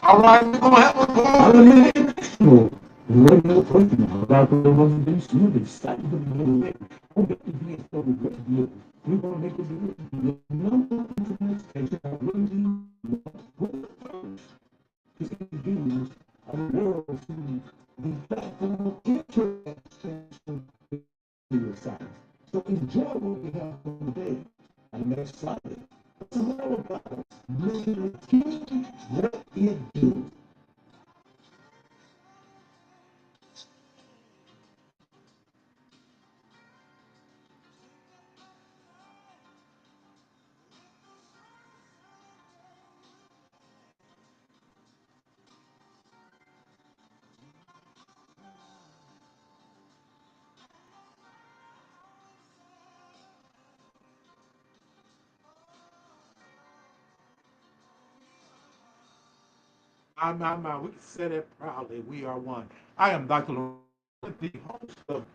All right, we're gonna have a call. Radio person, about the most been smooth, starting to be lit. Oh, but the being so good. We're gonna make it good. No internet station, I really do. What the first? It's introduced a world to the platform internet station radio side. So enjoy what we have for today. I'm excited. It's all about making it do what it do. My, we can say that proudly. We are one. I am Dr. Lawrence, the host of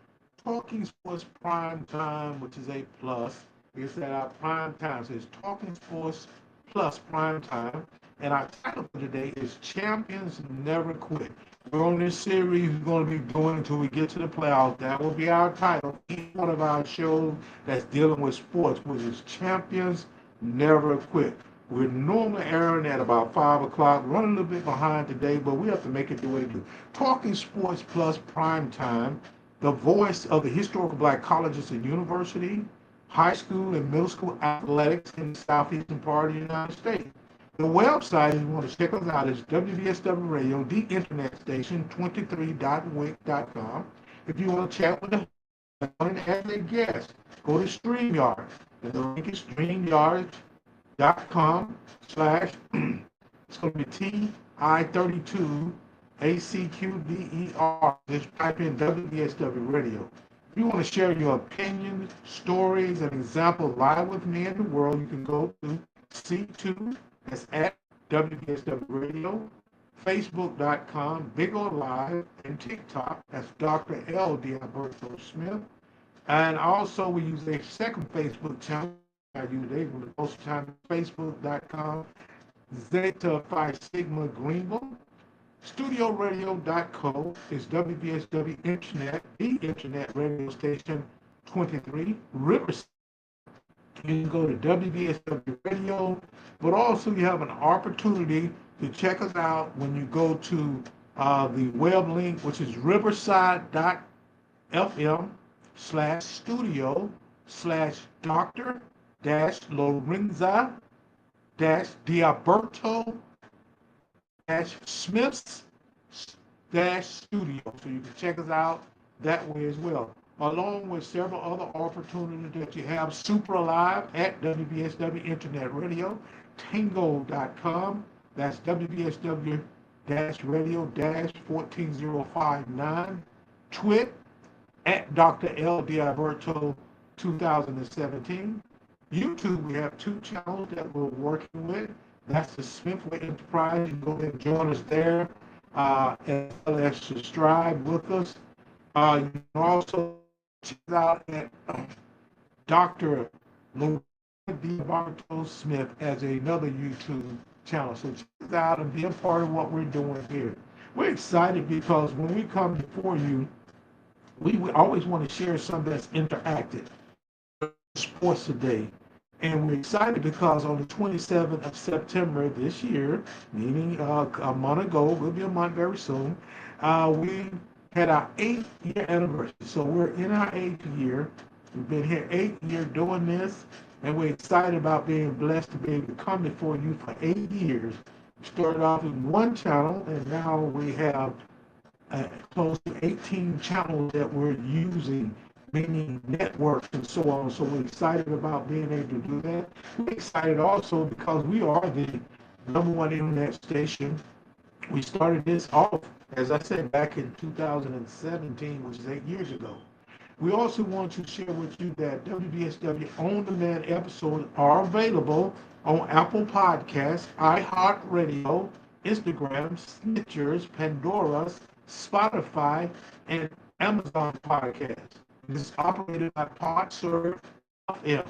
Talking Sports Prime Time, which is a plus. It's at our prime time. So it's Talking Sports plus Prime Time. And our title for today is Champions Never Quit. We're on this series we're going to be doing until we get to the playoffs. That will be our title. Each one of our shows that's dealing with sports, which is Champions Never Quit. We're normally airing at about 5 o'clock, running a little bit behind today, but we have to make it the way we do. Talking Sports Plus Prime Time, the voice of the historical black colleges and university, high school and middle school athletics in the southeastern part of the United States. The website, if you want to check us out, is WVSW Radio, the internet station, 23.wink.com. If you want to chat with the as a guest, go to StreamYard. And the link is StreamYard.com/, it's going to be TI32 ACQDER. Just type in WBSW Radio. If you want to share your opinions, stories, and examples live with me in the world, you can go to C2, that's at WBSW Radio, Facebook.com, Big O Live, and TikTok, that's Dr. L. Alberto Smith. And also, we use a second Facebook channel I use today, but most of the time, Facebook.com, Zeta Phi Sigma Greenville. StudioRadio.co is WBSW Internet, the Internet radio station 23, Riverside. You can go to WBSW Radio, but also you have an opportunity to check us out when you go to the web link, which is riverside.fm/studio/Dr. Lorenza Diaberto Smith's studio. So you can check us out that way as well, along with several other opportunities that you have. Super Alive at WBSW Internet Radio, Tango.com, that's WBSW radio 14059, Twit at Dr. L. Diaberto 2017, YouTube, we have two channels that we're working with. That's the Smithway Enterprise. You can go ahead and join us there, as well as subscribe with us. You can also check it out at Dr. Lorena DeBartolo Smith as another YouTube channel. So check it out and be a part of what we're doing here. We're excited because when we come before you, we always want to share something that's interactive. Sports today. And we're excited because on the 27th of September this year, meaning a month ago, will be a month very soon, we had our 8th year anniversary. So we're in our 8th year. We've been here 8 years doing this, and we're excited about being blessed to be able to come before you for 8 years. We started off with one channel, and now we have close to 18 channels that we're using, meaning networks and so on. So we're excited about being able to do that. We're excited also because we are the #1 internet station. We started this off, as I said, back in 2017, which is 8 years ago. We also want to share with you that WBSW on-demand episodes are available on Apple Podcasts, iHeartRadio, Instagram, Snitchers, Pandora, Spotify, and Amazon Podcasts. This is operated by PodServe FM.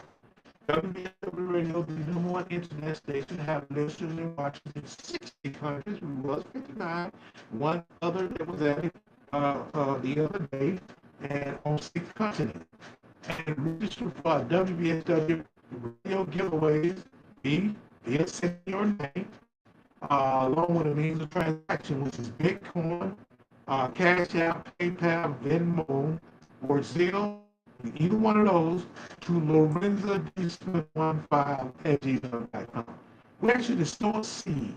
WBSW Radio, the #1 internet station, have listeners and watchers in 60 countries. We was 59. One other that was added the other day, and on 6 continents. And register for WBSW radio giveaways via sending your name, along with a means of transaction, which is Bitcoin, Cash App, PayPal, Venmo, or Zelle, either one of those, to Lorenza D. Smith 15 at gmail.com. We actually sow a seed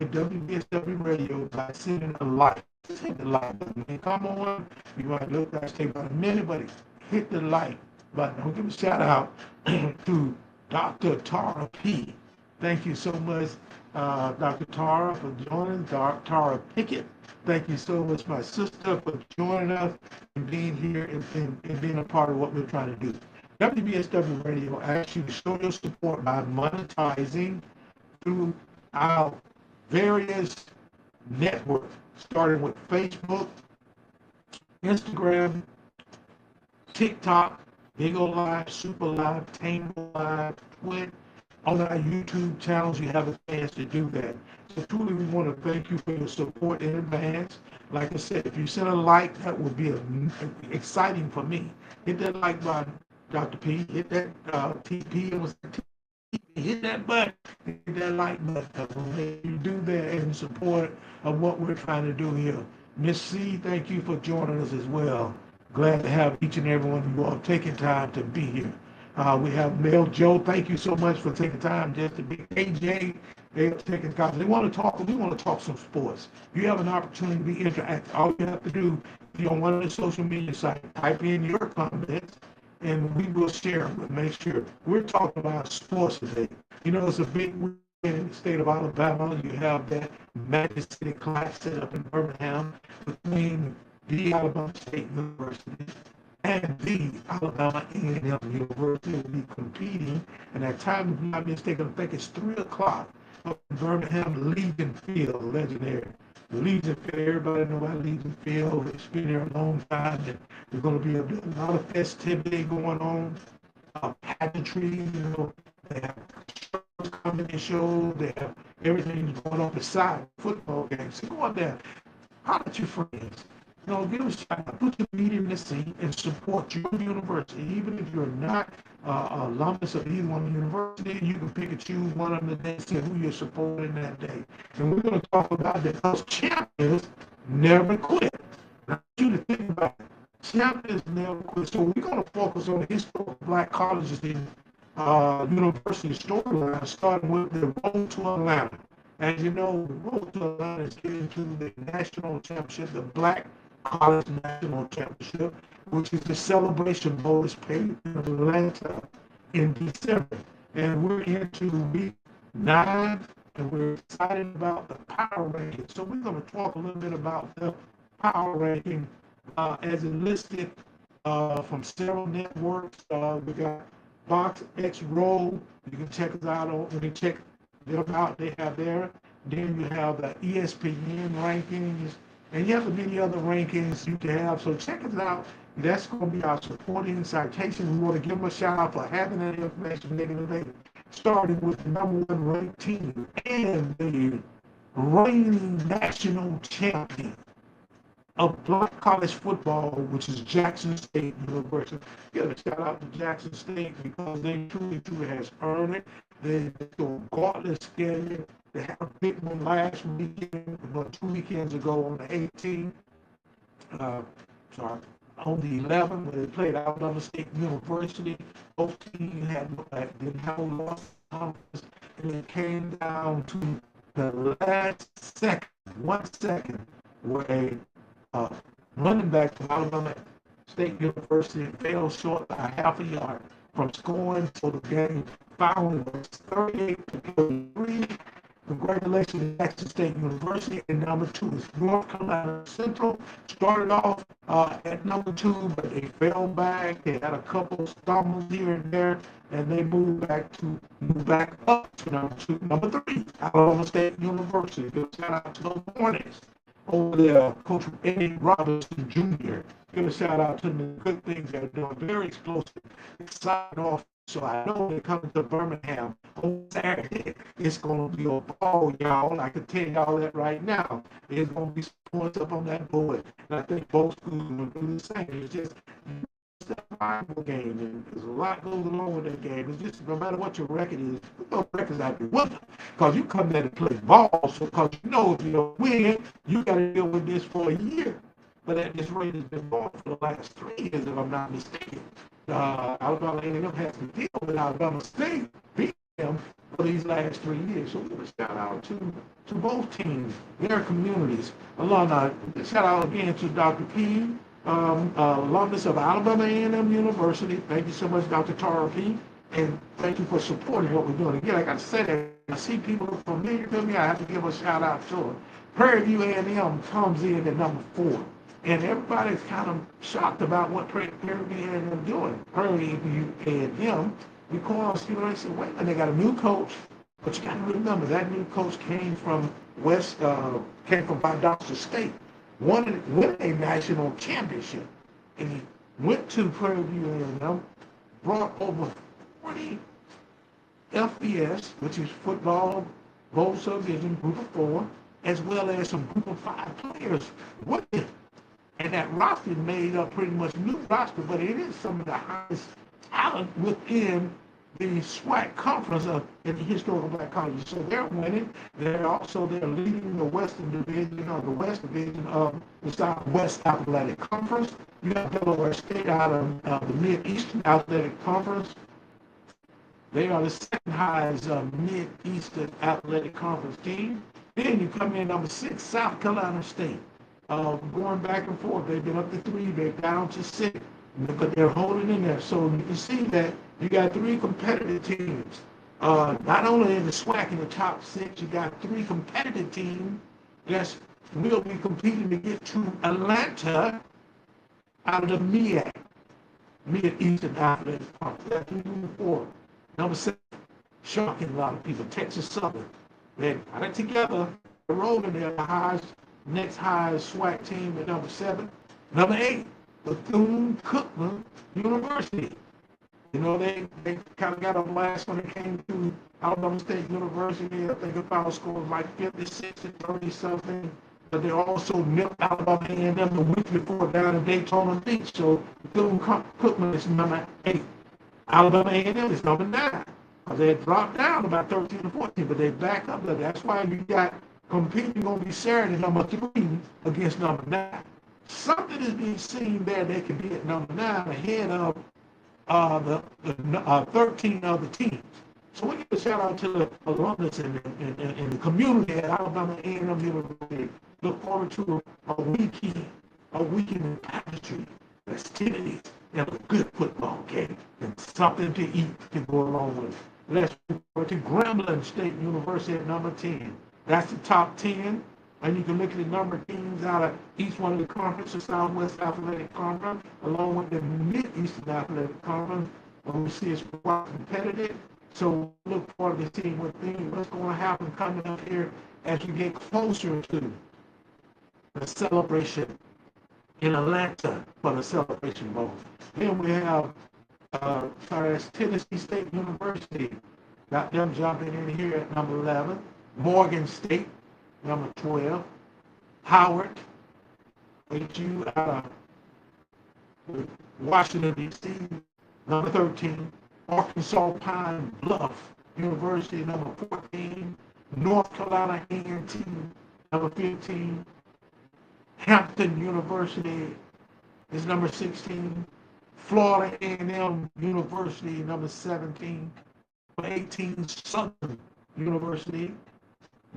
at WBSW Radio by sending a like. Just hit the like button. And come on, you might look like take about a minute, but hit the like button. I'll give a shout out to Dr. Tara P. Thank you so much, Dr. Tara, for joining. Tara Pickett, thank you so much, my sister, for joining us and being here and being a part of what we're trying to do. WBSW Radio asks you to show your support by monetizing through our various networks, starting with Facebook, Instagram, TikTok, Bigo Live, Super Live, Tango Live, Twitch. On our YouTube channels, you have a chance to do that. So truly, we want to thank you for your support in advance. Like I said, if you send a like, that would be exciting for me. Hit that like button, Dr. P. Hit that TP. It was hit that button, hit that like button. You do that in support of what we're trying to do here. Miss C, thank you for joining us as well. Glad to have each and every one of you all taking time to be here. We have Mel Joe. Thank you so much for taking time just to be AJ. They're taking time. They want to talk. We want to talk some sports. You have an opportunity to be interactive. All you have to do, on one of the social media sites, type in your comments, and we will share them. Make sure we're talking about sports today. It's a big weekend in the state of Alabama. You have that Magic City Classic up in Birmingham between the Alabama State University and the Alabama A&M University will be competing. And at time, if I'm not mistaken, I think it's 3 o'clock up in Birmingham, Legion Field, legendary. Legion Field, everybody know about Legion Field. It's been there a long time, and there's going to be a lot of festivity going on, pageantry, they have shows coming and shows, they have everything going on beside football games. So go out there, holler at your friends. Give us a shout out, put your media in the seat and support your university. Even if you're not alumnus of either one university, you can pick and choose one of them today and see who you're supporting that day. And we're going to talk about that because champions never quit. Now, I want you to think about it. Champions never quit. So we're going to focus on the historic black colleges and university storyline, starting with the Road to Atlanta. As you know, the Road to Atlanta is getting to the national championship, the Black College National Championship, which is the Celebration Bowl is played in Atlanta in December. And we're into week 9, and we're excited about the power ranking. So we're going to talk a little bit about the power ranking as it listed from several networks. We got Fox X Roll. You can check us out on, when you check them out, they have there. Then you have the ESPN rankings, and you have many other rankings you can have. So check us out. That's going to be our supporting citation. We want to give them a shout out for having that information negative, starting with the number one ranked team and the reigning national champion of black college football, which is Jackson State University. Give a shout out to Jackson State because they truly has earned it. They go regardless schedule. They had a big one last weekend, about 2 weekends ago on the 18th. Sorry, on the 11th when they played Alabama State University. Both teams didn't have a loss conference, and it came down to the last second, 1 second, where a running back from Alabama State University fell short by half a yard from scoring, so the game finally was 38-3. Congratulations, Jackson State University. And number two is North Carolina Central. Started off at number two, but they fell back. They had a couple of stumbles here and there, and they moved back up to number two. Number three, Alabama State University. Give a shout out to those Hornets over there, Coach Eddie Robinson Jr. Give a shout out to them, the good things they're doing. Very explosive. Excited off. So I know they're coming to Birmingham on Saturday. It's going to be a ball, y'all. I can tell y'all that right now. There's going to be some points up on that board. And I think both schools will do the same. It's just a rival game. And there's a lot goes along with that game. It's just no matter what your record is, no records out there with them. Because you come there to play ball. So because you know if you win, you got to deal with this for a year. But at this rate, it's been going for the last 3 years, if I'm not mistaken. Alabama A&M has to deal with Alabama State beat them for these last 3 years. So we give a shout out to both teams, their communities. Alumni, shout out again to Dr. P, alumnus of Alabama A&M University. Thank you so much, Dr. Tara P. And thank you for supporting what we're doing. Again, like I said, I see people look familiar to me. I have to give a shout out to them. Prairie View A&M comes in at number 4. And everybody's kind of shocked about what Prairie View A&M doing. Prairie View A&M, because, you know, they said, wait a minute, they got a new coach. But you got to remember, that new coach came from Valdosta State, won a national championship. And he went to Prairie View A&M, brought over 40 FBS, which is football, bowl subdivision, group of 4, as well as some group of 5 players with him. And that roster made up pretty much new roster, but it is some of the highest talent within the SWAC conference in the historical black colleges. So they're winning. They're leading the Western Division or the West Division of the Southwest Athletic Conference. You got Delaware State out of the Mid-Eastern Athletic Conference. They are the second highest Mid-Eastern Athletic Conference team. Then you come in number 6, South Carolina State. Going back and forth. They've been up to 3, they're down to 6, but they're holding in there. So you can see that you got 3 competitive teams. Not only in the SWAC in the top 6, you got 3 competitive teams that will be competing to get to Atlanta out of the MEAC, Mid-Eastern Athletic Conference. That's moving forward. Number 7, shocking a lot of people, Texas Southern. They got it together. They're rolling there, the next highest SWAC team at number 7. Number 8, Bethune-Cookman University. You know, they kind of got a blast when it came to Alabama State University. I think the final score was like 56 and 30 something. But they also nipped Alabama A&M the week before down in Daytona Beach. So Bethune-Cookman is number 8. Alabama A&M is number 9. Because they had dropped down about 13 or 14, but they back up there. That's why you got competing going to be Saturday, number 3 against number 9. Something is being seen there. They can be at number 9 ahead of the 13 other teams. So we give a shout out to the alumnus in the community at Alabama A&M University. Look forward to a weekend in tapestry, festivities, and a good football game, and something to eat to go along with it. Let's go to Grambling State University at number 10. That's the top 10. And you can look at the number of teams out of each one of the conferences, Southwest Athletic Conference, along with the Mid-Eastern Athletic Conference. when we see it's quite competitive. So look forward to seeing what's going to happen coming up here as we get closer to the celebration in Atlanta for the Celebration Bowl. Then we have, that's Tennessee State University. Got them jumping in here at number 11. Morgan State, number 12. Howard, HU out of Washington, D.C., number 13. Arkansas Pine Bluff University, number 14. North Carolina A&T, number 15. Hampton University is number 16. Florida A&M University, number 17. Number 18, Southern University.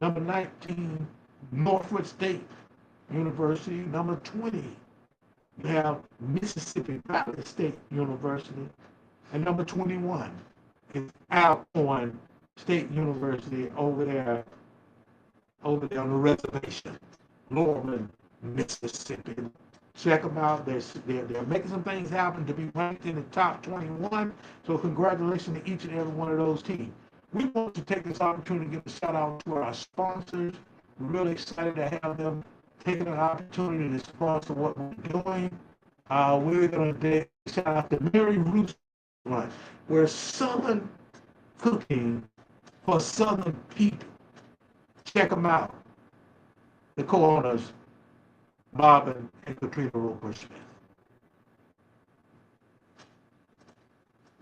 Number 19, Norfolk State University. Number 20, you have Mississippi Valley State University. And number 21 is Alcorn State University over there on the reservation, Norman, Mississippi. Check them out. They're making some things happen to be ranked in the top 21. So congratulations to each and every one of those teams. We want to take this opportunity to give a shout out to our sponsors. We're really excited to have them taking an opportunity to sponsor what we're doing. We're going to shout out to Mary Ruth's Restaurant, where Southern cooking for Southern people. Check them out. The co-owners, Bob and Katrina Roper Smith.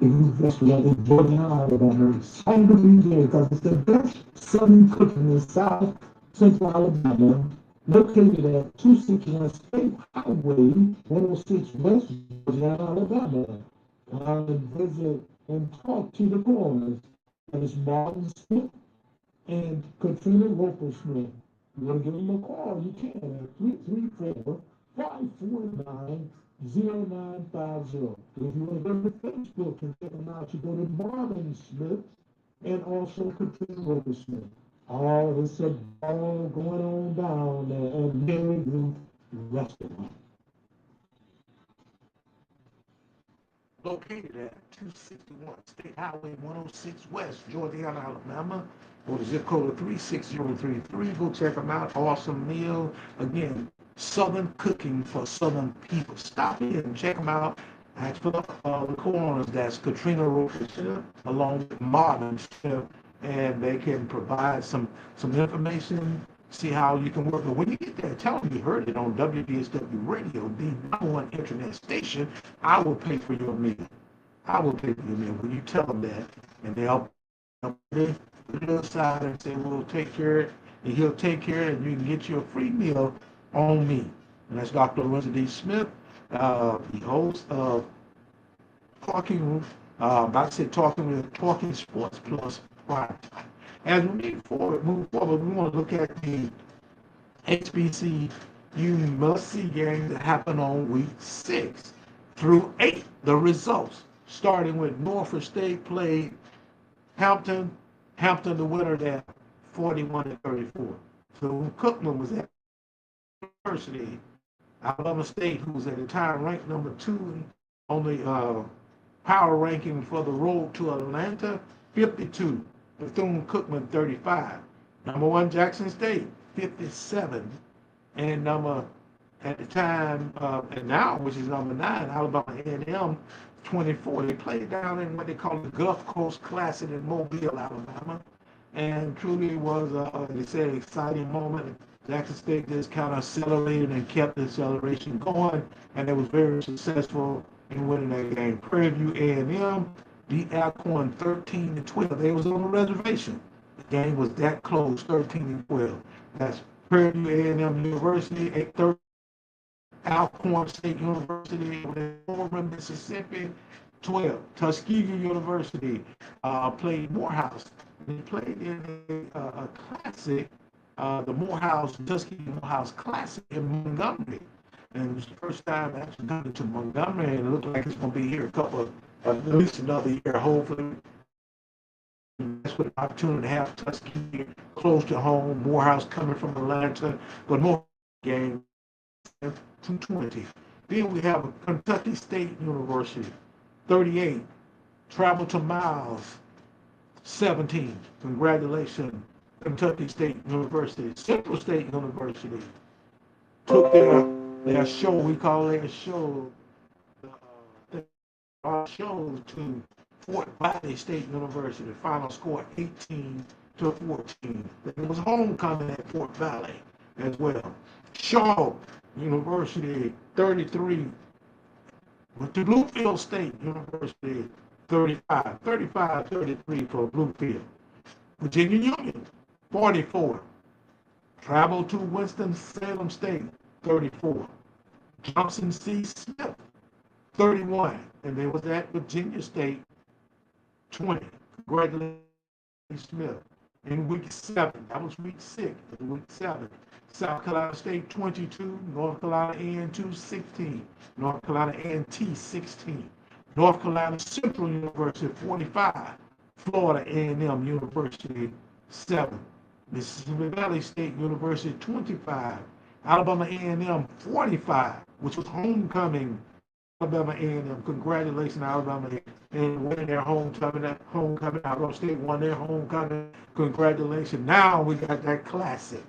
That's what they brought out of that. Excited to be there because it's the best Southern cooking in South Central Alabama, located at 261 State Highway, 106 West Georgia, Alabama. Visit and talk to the owners. That is Martin Smith and Katrina Roper Smith. You want to give them a call, you can at 334-549-0950. If you want to go to Facebook and check them out, you go to Marvin Smith and also Katrina Roper Smith. Oh, it's a ball going on down there at Mary Ruth Restaurant. Located at 261 State Highway 106 West, Georgiana, Alabama, or the zip code of 36033. Go check them out. Awesome meal. Again, Southern cooking for Southern people. Stop in and check them out. Ask for the co-owners. That's Katrina Roper Smith along with Marvin Smith, and they can provide some information. See how you can work. But when you get there, tell them you heard it on WDSW Radio, the number one internet station. I will pay for your meal. I will pay for your meal. When you tell them that, and they'll put it aside and say, we'll take care of it, and he'll take care of it, and you can get you a free meal on me. And that's Dr. Lorenzo D. Smith, the host of Talking, Talking Sports Plus Prime Time. As we move forward, we want to look at the HBCU must-see games that happen on week 6 through 8. The results, starting with Norfolk State played Hampton. Hampton, the winner there, 41-34. So Cookman was at University. Alabama State, who was at the time ranked number 2 on the power ranking for the road to Atlanta, 52. Bethune-Cookman 35. Number 1 Jackson State 57, and number at the time and now, which is number 9, Alabama A&M 24. They played down in what they call the Gulf Coast Classic in Mobile, Alabama, and truly was they said an exciting moment. Jackson State just kind of accelerated and kept the acceleration going, and it was very successful in winning that game. Prairie View A&M beat Alcorn 13-12. They was on the reservation. The game was that close, 13-12. That's Prairie View A&M University, 8-13. Alcorn State University, Norman, Mississippi, 12. Tuskegee University played Morehouse. They played in a classic, the Tuskegee Morehouse Classic in Montgomery. And it was the first time actually coming to Montgomery, and it looked like it's going to be here at least another year, hopefully. That's what an opportunity to have Tuskegee close to home, Morehouse coming from Atlanta, but more game 220. Then we have Kentucky State University, 38. Travel to Miles, 17. Congratulations, Kentucky State University. Central State University took their show, we call their show, our shows to Fort Valley State University. Final score 18-14. There was homecoming at Fort Valley as well. Shaw University 33. Went to Bluefield State University 35-33 for Bluefield. Virginia Union 44. Traveled to Winston-Salem State 34. Johnson C. Smith 31. And there was at Virginia State 20. Congratulations, Smith. In week 7, that was week 6, in week 7. South Carolina State 22, North Carolina A&T 16, North Carolina A&T 16, North Carolina Central University 45, Florida A&M University 7, Mississippi Valley State University 25, Alabama A&M 45, which was homecoming. Alabama A&M, congratulations, Alabama, and winning their homecoming. Alabama State won their homecoming. Congratulations. Now we got that classic.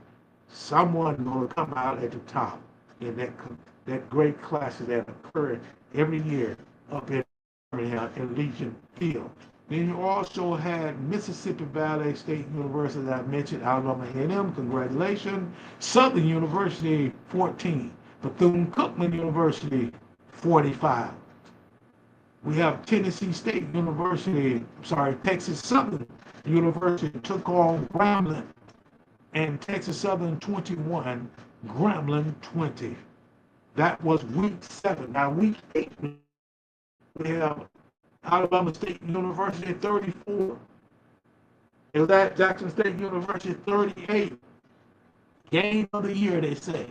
Someone going to come out at the top in that great classic that occurred every year up in Birmingham and Legion Field. Then you also had Mississippi Valley State University that I mentioned, Alabama A&M, congratulations. Southern University 14, Bethune-Cookman University 45. We have Tennessee State University, Texas Southern University took on Grambling, and Texas Southern 21, Grambling 20. That was week 7. Now week 8, we have Alabama State University 34. It was at Jackson State University 38. Game of the year, they say.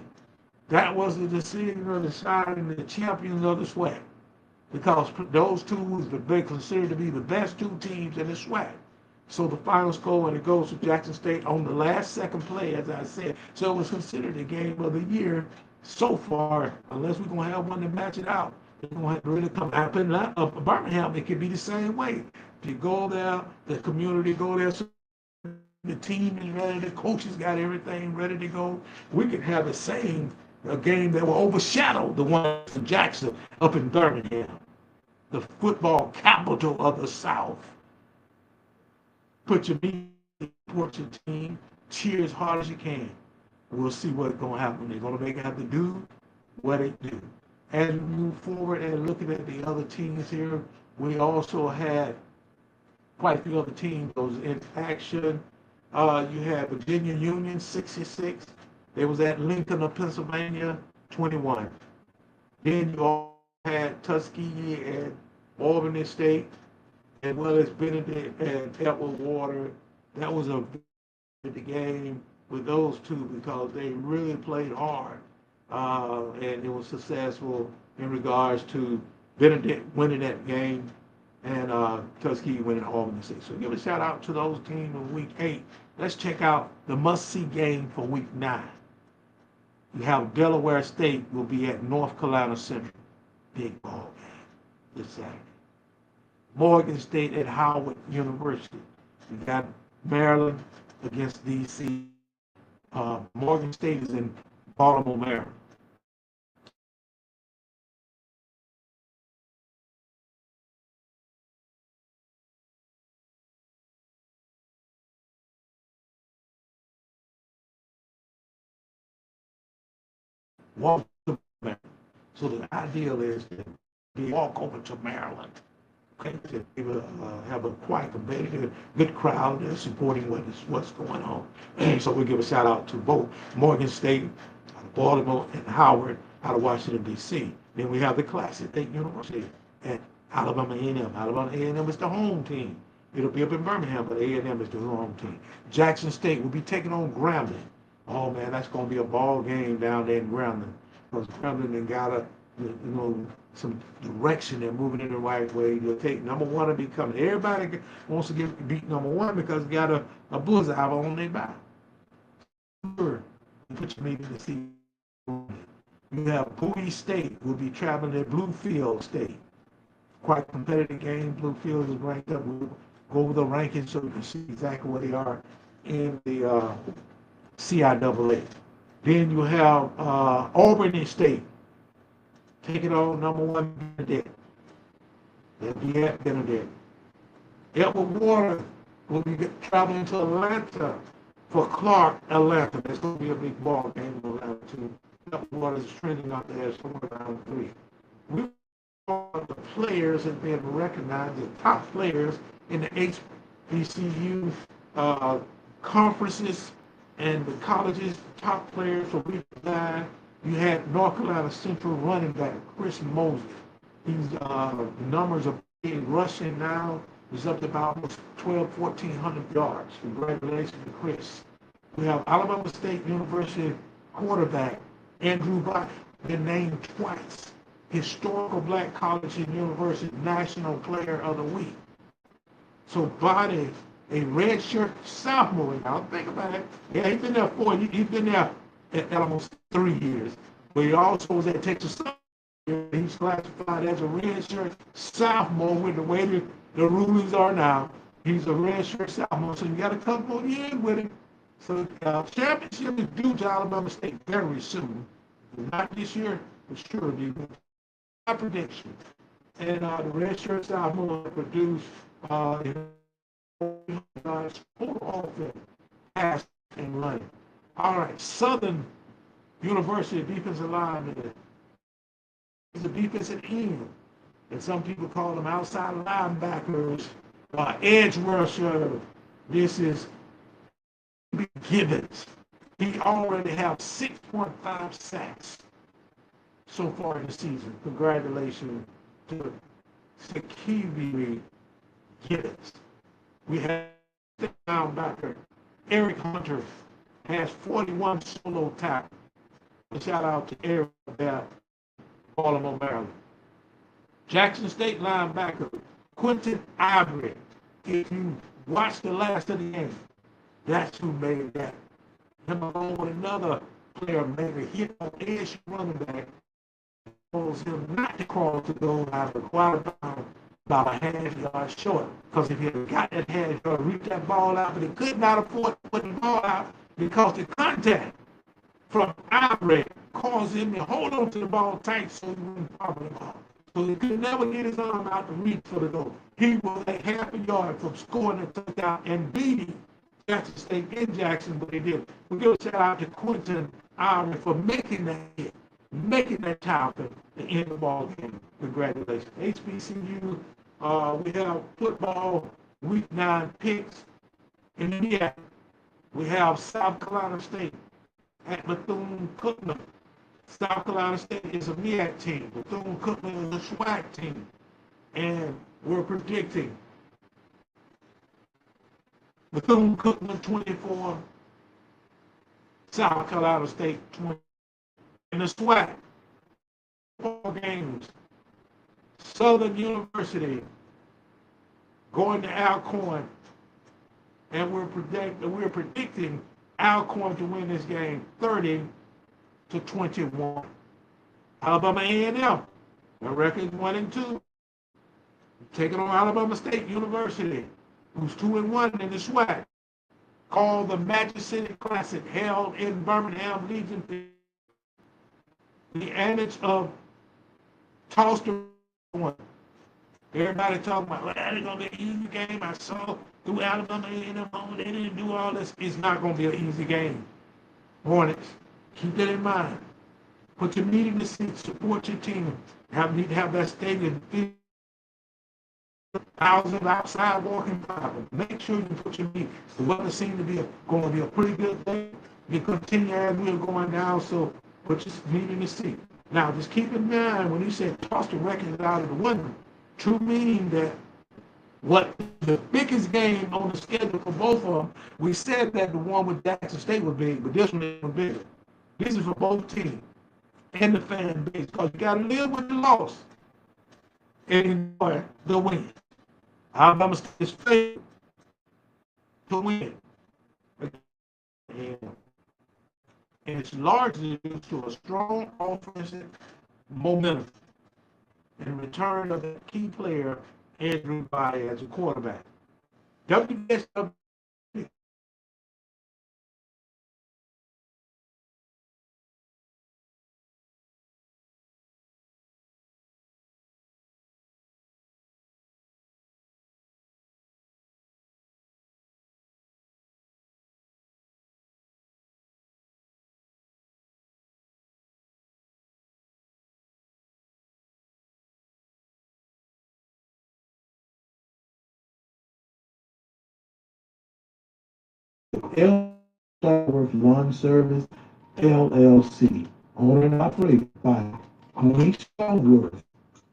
That was the decision of deciding the champions of the SWAC, because those two was considered to be the best 2 teams in the SWAC. So the final score, and it goes to Jackson State on the last second play, as I said. So it was considered the game of the year so far, unless we're going to have one to match it out. It's going to have to really come up in Birmingham. It could be the same way. If you go there, the community go there, so the team is ready, the coaches got everything ready to go. We could have the same a game that will overshadow the one in Jackson up in Birmingham, the football capital of the South. Put your meat towards your team, cheer as hard as you can. We'll see what's going to happen. They're going to make it have to do what they do. As we move forward and looking at the other teams here, we also had quite a few other teams those in action. You had Virginia Union 66. They was at Lincoln of Pennsylvania 21. Then you all had Tuskegee and Albany State, as well as Benedict and Edward Water. That was a big game with those two because they really played hard, and it was successful in regards to Benedict winning that game and Tuskegee winning Albany State. So give a shout out to those teams in week 8. Let's check out the must-see game for week 9. You have Delaware State will be at North Carolina Central. Big ball game this Saturday. Morgan State at Howard University. You got Maryland against DC. Morgan State is in Baltimore, Maryland. Walk to Maryland. So the ideal is to walk over to Maryland. Okay, to have a quite competitive, good crowd that's supporting what's going on. And so we give a shout out to both Morgan State, out of Baltimore, and Howard out of Washington, D.C. Then we have the Classic State University at Alabama A&M. Alabama A&M is the home team. It'll be up in Birmingham, but A&M is the home team. Jackson State will be taking on Grambling. Oh man, that's going to be a ball game down there in Grambling, because Grambling got some direction. They're moving in the right way. You'll take number 1 to be coming. Everybody wants to beat number 1 because they got a bullseye on their back. Sure. Put your meeting to see. You have Bowie State will be traveling at Bluefield State. quite competitive game. Bluefield is ranked up. We'll go over the rankings so you can see exactly where they are in the CIAA. Then you have Albany State. Take it on number one, Benedict. They'll be at Benedict. Edward Water will be traveling to Atlanta for Clark, Atlanta. That's going to be a big ball game in Atlanta, too. Edward Water is trending out there somewhere around 3. We are the players have been recognized, the top players in the HBCU conferences and the colleges, top players for week 9. You had North Carolina Central running back Chris Mosley. His numbers are big. Rushing now is up to about almost 1,400 yards. Congratulations to Chris. We have Alabama State University quarterback Andrew Bach, been named twice Historical Black College and University National Player of the Week. So Body, a redshirt sophomore now, think about it. Yeah, he's been there he's been there at almost 3 years. But he also was at Texas. He's classified as a redshirt sophomore with the way the rulings are now. He's a redshirt sophomore, so you got a couple more years with him. So championship is due to Alabama State very soon. Not this year, but sure be. My prediction. And the redshirt sophomore produced total offense, pass and running. All right, Southern University defensive lineman. He's a defensive end, and some people call them outside linebackers, edge rusher. This is Gibbons. He already has 6.5 sacks so far in the season. Congratulations to Sakivi Gibbons. We have linebacker Eric Hunter has 41 solo tackles. Shout out to Eric there, Baltimore, Maryland. Jackson State linebacker Quentin Ivory. If you watch the last of the game, that's who made that. Him along with another player made a hit on edge running back. Caused him not to cross the goal line, but quite about a half yard short. Because if he had got that half yard, reached that ball out, but he could not afford to put the ball out because the contact from Ivory caused him to hold on to the ball tight so he wouldn't probably ball. So he could never get his arm out to reach for the goal. He was a half a yard from scoring a touchdown and beating Jackson State in Jackson, but they did. We give a shout out to Quentin Ivory for making that hit, making that tackle to end the ball game. Congratulations. HBCU, we have football week 9 picks in the MEAC. We have South Carolina State at Bethune-Cookman. South Carolina State is a MEAC team. Bethune-Cookman is a SWAC team. And we're predicting Bethune-Cookman 24, South Carolina State 20. In the SWAC, 4 games, Southern University going to Alcorn, and we're predicting Alcorn to win this game 30-21. Alabama A&M, their record 1-2, taking on Alabama State University, who's 2-1 in the SWAC, called the Magic City Classic, held in Birmingham Legion. The advantage of Tulsa one. Everybody talking about, well, it's going to be an easy game. I saw through Alabama A&M, they didn't do all this. It's not going to be an easy game. Hornets, keep that in mind. Put your meat in the seat, support your team. Need to have that stadium 50,000 outside walking people. Make sure you put your meat. The weather seems to be going to be a pretty good day. You continue as we're going down, so put your meat in the seat. Now, just keep in mind when he said toss the records out of the window, true meaning that what the biggest game on the schedule for both of them, we said that the one with Jackson State was big, but this one is bigger. This is for both teams and the fan base, because you got to live with the loss and enjoy the win. Alabama State is favored to win. And it's largely due to a strong offensive momentum. in return of the key player, Andrew Bye, as a quarterback. WSW L. Starworth Lawn Service, LLC, owned and operated by Tony Starworth.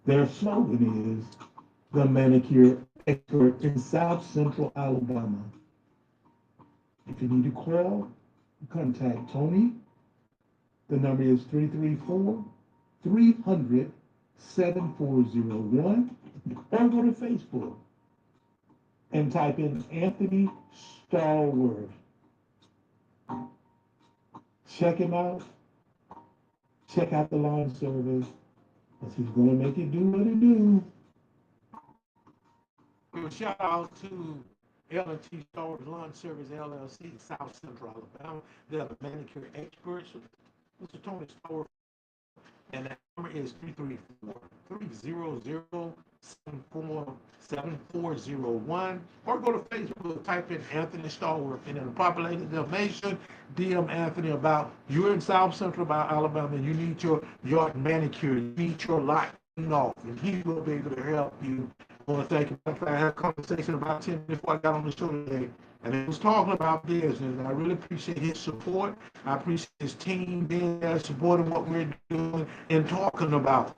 Their slogan is the manicure expert in South Central Alabama. If you need to call, contact Tony. The number is 334 300 7401, or go to Facebook and type in Anthony Starworth. Check him out. Check out the lawn service, because he's going to make it do what it do. Give a shout out to L&T Storage Lawn Service LLC, South Central Alabama. They're the manicure experts. Mr. Tony Storr, and that number is 334-300-7401. Or go to Facebook, type in Anthony Starworth, and it'll populate the information. DM Anthony about you're in South Central Alabama, and you need your yard manicure, you need your lot cleaned off, and he will be able to help you. I want to thank you. I had a conversation about 10 minutes before I got on the show today, and he was talking about business. And I really appreciate his support. I appreciate his team being there, supporting what we're doing and talking about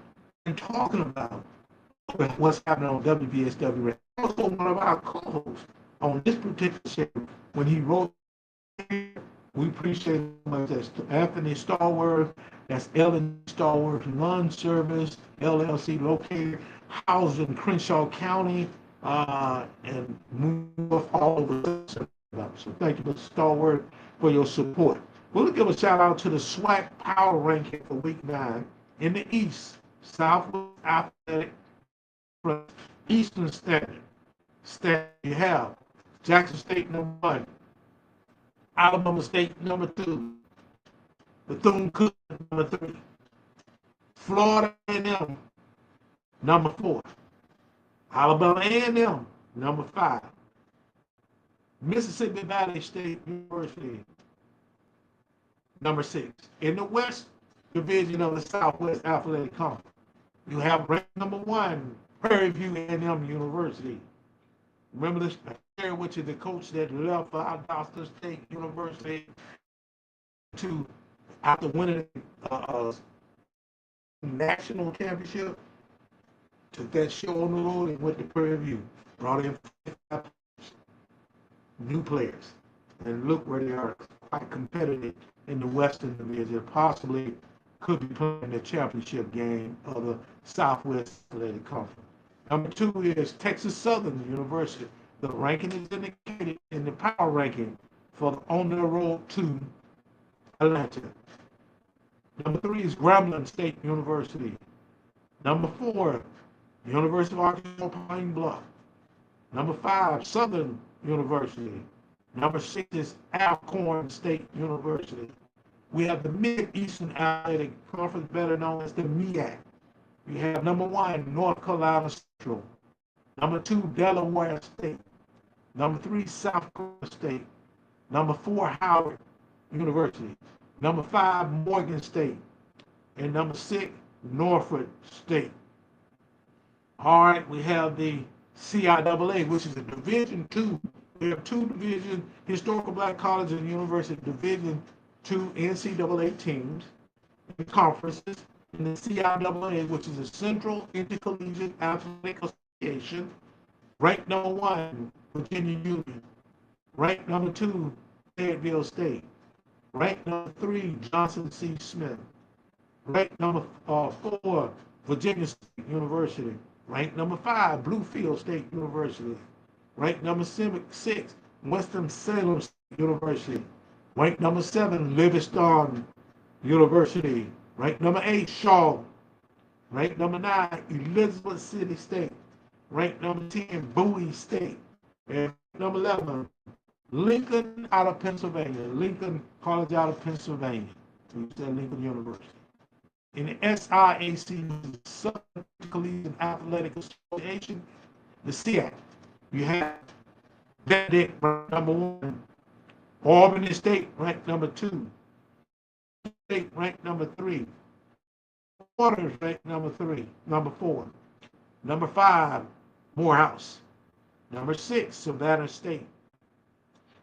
what's happening on WBSW Radio. Also, one of our co-hosts on this particular show, when he wrote, we appreciate so much. That's Anthony Starworth. That's Ellen Starworth Lawn Service LLC, located housed in Crenshaw County and move all over. So thank you, Mr. Starworth, for your support. We'll give a shout out to the SWAC Power Ranking for Week 9 in the East, Southwest Athletic, Eastern Standard. You have Jackson State number 1, Alabama State number 2, Bethune-Cookman number 3, Florida A&M number 4, Alabama A&M number 5, Mississippi Valley State University number 6. In the West Division of the Southwest Athletic Conference, you have ranked number 1, Prairie View A&M University. Remember this, which is the coach that left for Valdosta State University to, after winning national championship, took that show on the road and went to Prairie View, brought in new players, and look where they are, quite competitive in the Western Division, possibly could be playing the championship game of the Southwest Athletic Conference. Number 2 is Texas Southern University. The ranking is indicated in the power ranking for on their road to Atlanta. Number 3 is Grambling State University. Number 4, University of Arkansas Pine Bluff. Number 5, Southern University. Number 6 is Alcorn State University. We have the Mid-Eastern Athletic Conference, better known as the MEAC. We have number 1, North Carolina Central. Number 2, Delaware State. Number 3, South Carolina State. Number 4, Howard University. Number 5, Morgan State. And number 6, Norfolk State. All right, we have the CIAA, which is a Division II. We have 2 division, historical black colleges and university Division II NCAA teams and conferences. And the CIAA, which is the Central Intercollegiate Athletic Association, ranked number 1, Virginia Union. Ranked number 2, Fayetteville State. Ranked number 3, Johnson C. Smith. Ranked number 4, Virginia State University. Ranked number 5, Bluefield State University. Ranked number 6, Winston-Salem State University. Ranked number 7, Livingstone University. Ranked number 8, Shaw Ranked number 9, Elizabeth City State. Ranked number 10, Bowie State. And number 11, Lincoln out of Pennsylvania. Lincoln College out of Pennsylvania. We said Lincoln University. In the SIAC, the Southern Collegiate Athletic Association, the SEAC, you have Benedict ranked number 1, Albany State ranked number 2, State ranked number 3, Waters ranked number 4, number 5, Morehouse, number 6, Savannah State,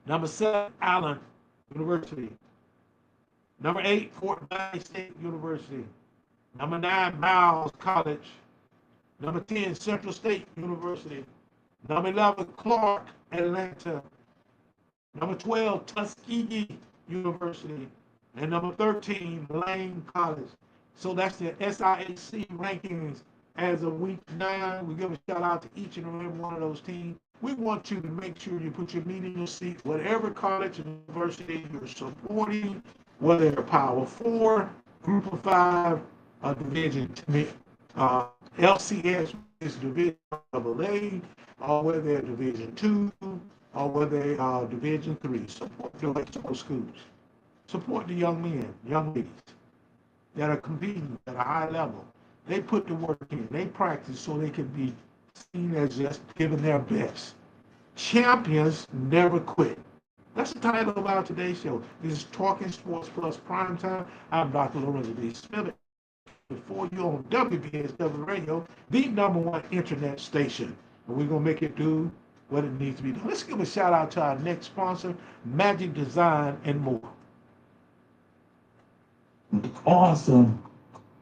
number 7, Allen University, number 8, Fort Valley State University, number 9, Miles College, number 10, Central State University, number 11, Clark, Atlanta, number 12, Tuskegee University, and number 13, Lane College. So that's the SIAC rankings as of week 9. We give a shout out to each and every one of those teams. We want you to make sure you put your meat in your seat, whatever college and university you're supporting, whether they're Power 4, Group of 5, Division LCS is Division AA, or whether they're Division 2, or whether they are Division 3. Support those schools. Support the young men, young ladies that are competing at a high level. They put the work in. They practice so they can be seen as just giving their best. Champions never quit. That's the title of our today's show. This is Talking Sports Plus Prime Time. I'm Dr. Lorenzo D. Smith. Before you on WBSW Radio, the #1 internet station. And we're going to make it do what it needs to be done. Let's give a shout out to our next sponsor, Magic Design and More. Awesome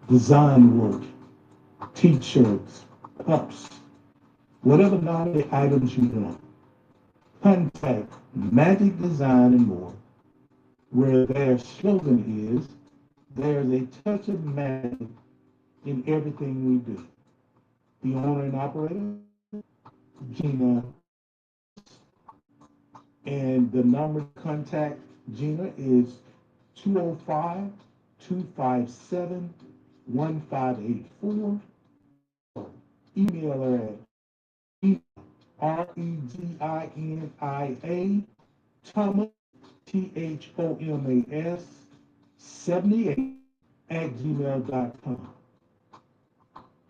design work, t-shirts, cups, whatever naughty items you want. Contact Magic Design and More, where their slogan is, there's a touch of magic in everything we do. The owner and operator, Gina, and the number to contact Gina is 205-257-1584. Email her at REGINIA Thomas THOMAS 78 at gmail.com.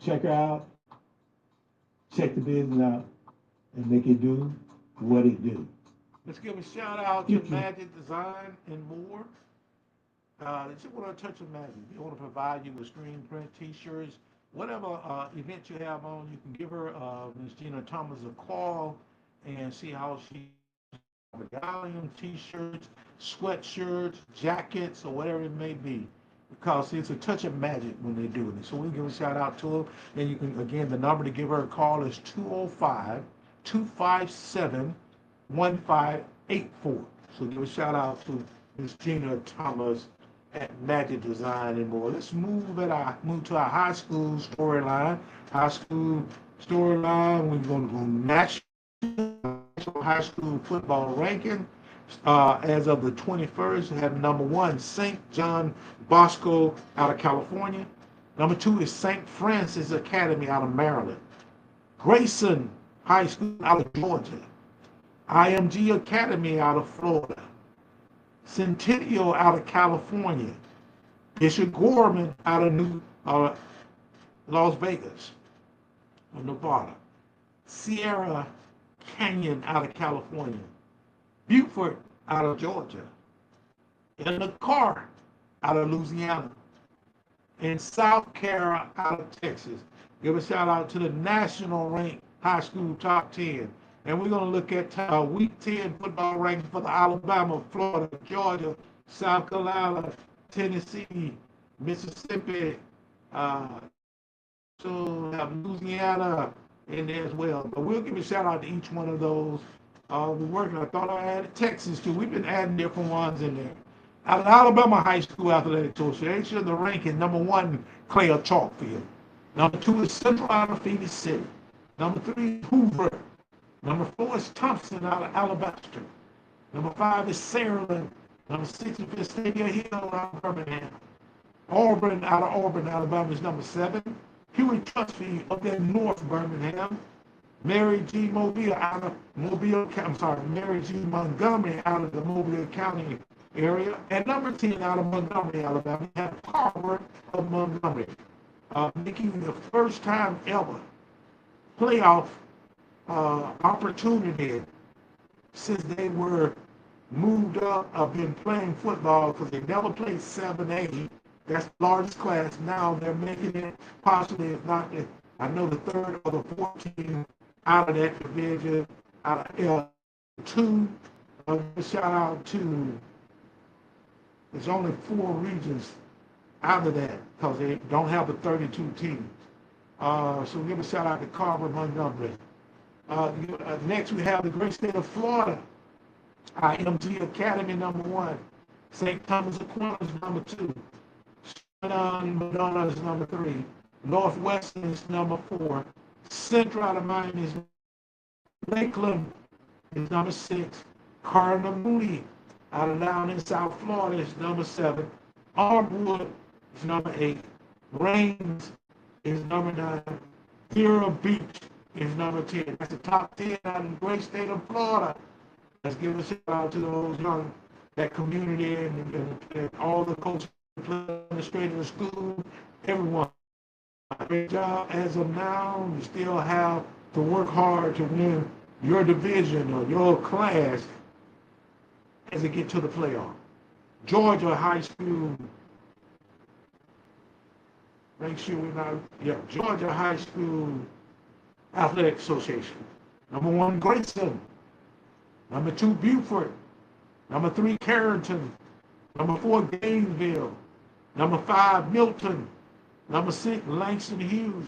Check her out, check the business out, and make it do what it do. Let's give a shout out to Magic Design and More. They just want to touch of magic. They want to provide you with screen print, t-shirts, whatever event you have on. You can give her, Ms. Gina Thomas, a call and see how she medallion, t-shirts, sweatshirts, jackets, or whatever it may be. Because it's a touch of magic when they're doing it. So we give a shout out to her. And you can, again, the number to give her a call is 205-257-1584. So give a shout out to Ms. Gina Thomas at Magic Design and More. Let's move to our high school storyline. High school storyline, we're going to go national high school football ranking. As of the 21st, we have #1, St. John Bosco out of California. #2 is St. Francis Academy out of Maryland. Grayson High School out of Georgia. IMG Academy out of Florida. Centennial out of California. Bishop Gorman out of Las Vegas, Nevada. Sierra Canyon out of California. Beaufort out of Georgia. And the Car out of Louisiana. And South Carolina out of Texas. Give a shout out to the national ranked high school top 10. And we're going to look at week 10 football ranking for the Alabama, Florida, Georgia, South Carolina, Tennessee, Mississippi, so have Louisiana in there as well. But we'll give a shout out to each one of those. We're working. I thought I added Texas too. We've been adding different ones in there. Out of Alabama High School Athletic Association, the ranking #1, Claire Chalkfield. #2 is Central out of Phoenix City. #3 is Hoover. #4 is Thompson out of Alabaster. #5 is Saraland. #6 is Vestavia Hill out of Birmingham. Auburn out of Auburn, Alabama is #7. Huey Trustee up there in North Birmingham. Mary G. Mobile out of Mobile, I'm sorry, Mary G. Montgomery out of the Mobile County area. And number 10 out of Montgomery, Alabama, we have Carver of Montgomery, making the first time ever playoff opportunity since they were moved up, been playing football because they never played 7A. That's the largest class. Now they're making it possibly, if not, I know the third or the 14th out of that division, out of L2. Shout out to, there's only 4 regions out of that because they don't have the 32 teams. So give a shout out to Carver Montgomery. Next, we have the great state of Florida. IMG Academy, number 1. St. Thomas Aquinas, number 2. Madonna is number 3. Northwestern is number 4. Central out of Miami is Lakeland is number 6. Cardinal Mooney out of down in South Florida is number 7. Armwood is number 8. Rains is number 9. Vero Beach is number 10. That's the top 10 out of the great state of Florida. Let's give a shout out to those young, that community and all the coaches, administrators, school, everyone. Great job. As of now, you still have to work hard to win your division or your class as they get to the playoff. Georgia High School, make sure we're not, Georgia High School Athletic Association. Number 1, Grayson. Number 2, Beaufort. Number 3, Carrollton. Number 4, Gainesville. Number 5, Milton. Number 6, Langston Hughes.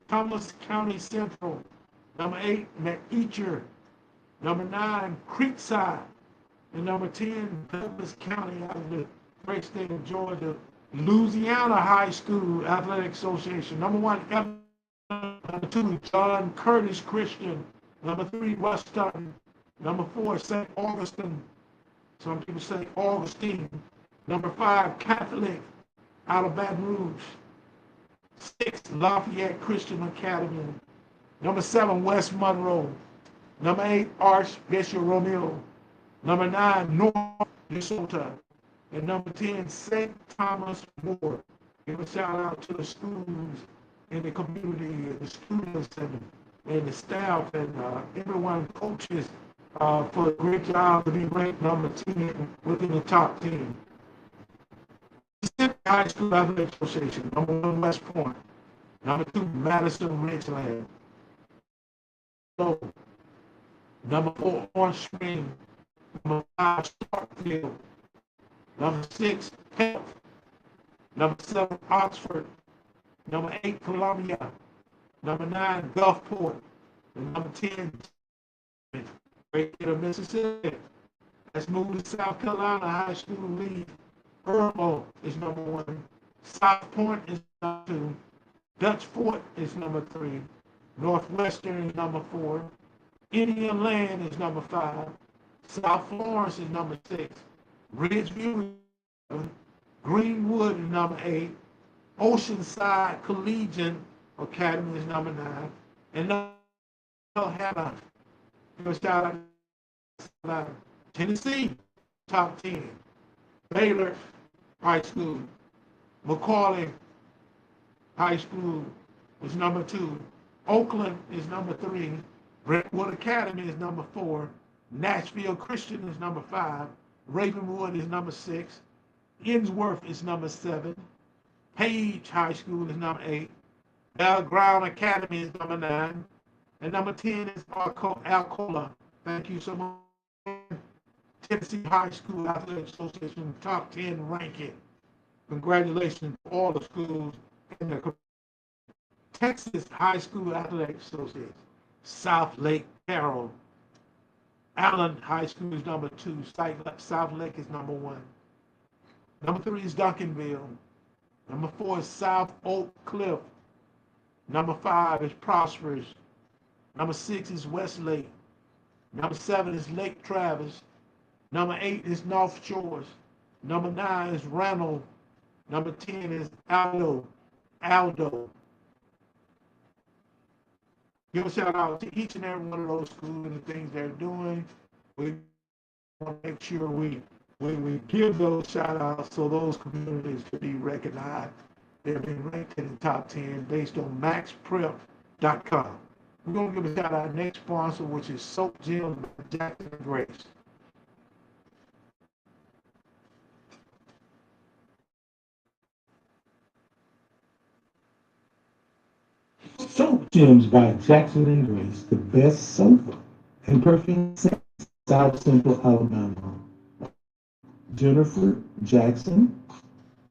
Thomas County Central. Number 8, McEacher. Number 9, Creekside. And number 10, Douglas County out of the great state of Georgia. Louisiana High School Athletic Association. Number 1, number 2, John Curtis Christian. Number 3, Western. Number 4, St. Augustine. Some people say Augustine. Number 5, Catholic out of Baton Rouge. 6, Lafayette Christian Academy. Number 7, West Monroe. Number 8, Archbishop Romeo. Number 9, North DeSoto. And number 10, St. Thomas More. Give a shout out to the schools in the community, the students and the staff and everyone, coaches, for a great job to be ranked number 10 within the top 10. Pacific High School Athletic Association, number 1, West Point. Number 2, Madison Ridgeland. So, number 4, Orange Spring. Number 5, Starkville. Number 6, Health. Number 7, Oxford. Number 8, Columbia. Number 9, Gulfport. And number 10, Great State of Mississippi. Let's move to South Carolina High School League. Irmo is number 1. South Point is number 2. Dutch Fort is number 3. Northwestern is number 4. Indian Land is number 5. South Florence is number 6. Ridgeview, Greenwood is number 8. Oceanside Collegiate Academy is number 9. And Hannah, shout out Tennessee, top 10. Baylor High School. McCallie High School is number 2. Oakland is number 3. Brentwood Academy is number 4. Nashville Christian is number 5. Ravenwood is number 6. Innsworth is number 7. Page High School is number 8. Bell Ground Academy is number 9. And number 10 is Alcola. Thank you so much. Tennessee High School Athletic Association top 10 ranking. Congratulations to all the schools in the Texas High School Athletic Association. South Lake Carroll. Allen High School is number 2. South Lake is number 1. Number 3 is Duncanville. Number 4 is South Oak Cliff. Number 5 is Prosperous. Number 6 is Westlake. Number 7 is Lake Travis. Number 8 is North Shores. Number 9 is Randall. Number 10 is Aldo. Aldo. Give a shout out to each and every one of those schools and the things they're doing. We want to make sure we give those shout outs so those communities can be recognized. They've been ranked in the top 10 based on maxprep.com. We're going to give a shout out to our next sponsor, which is Soap Gems by Jackson and Grace. Soap Gems by Jackson and Grace, the best soap and perfume in South Central Alabama. Jennifer Jackson.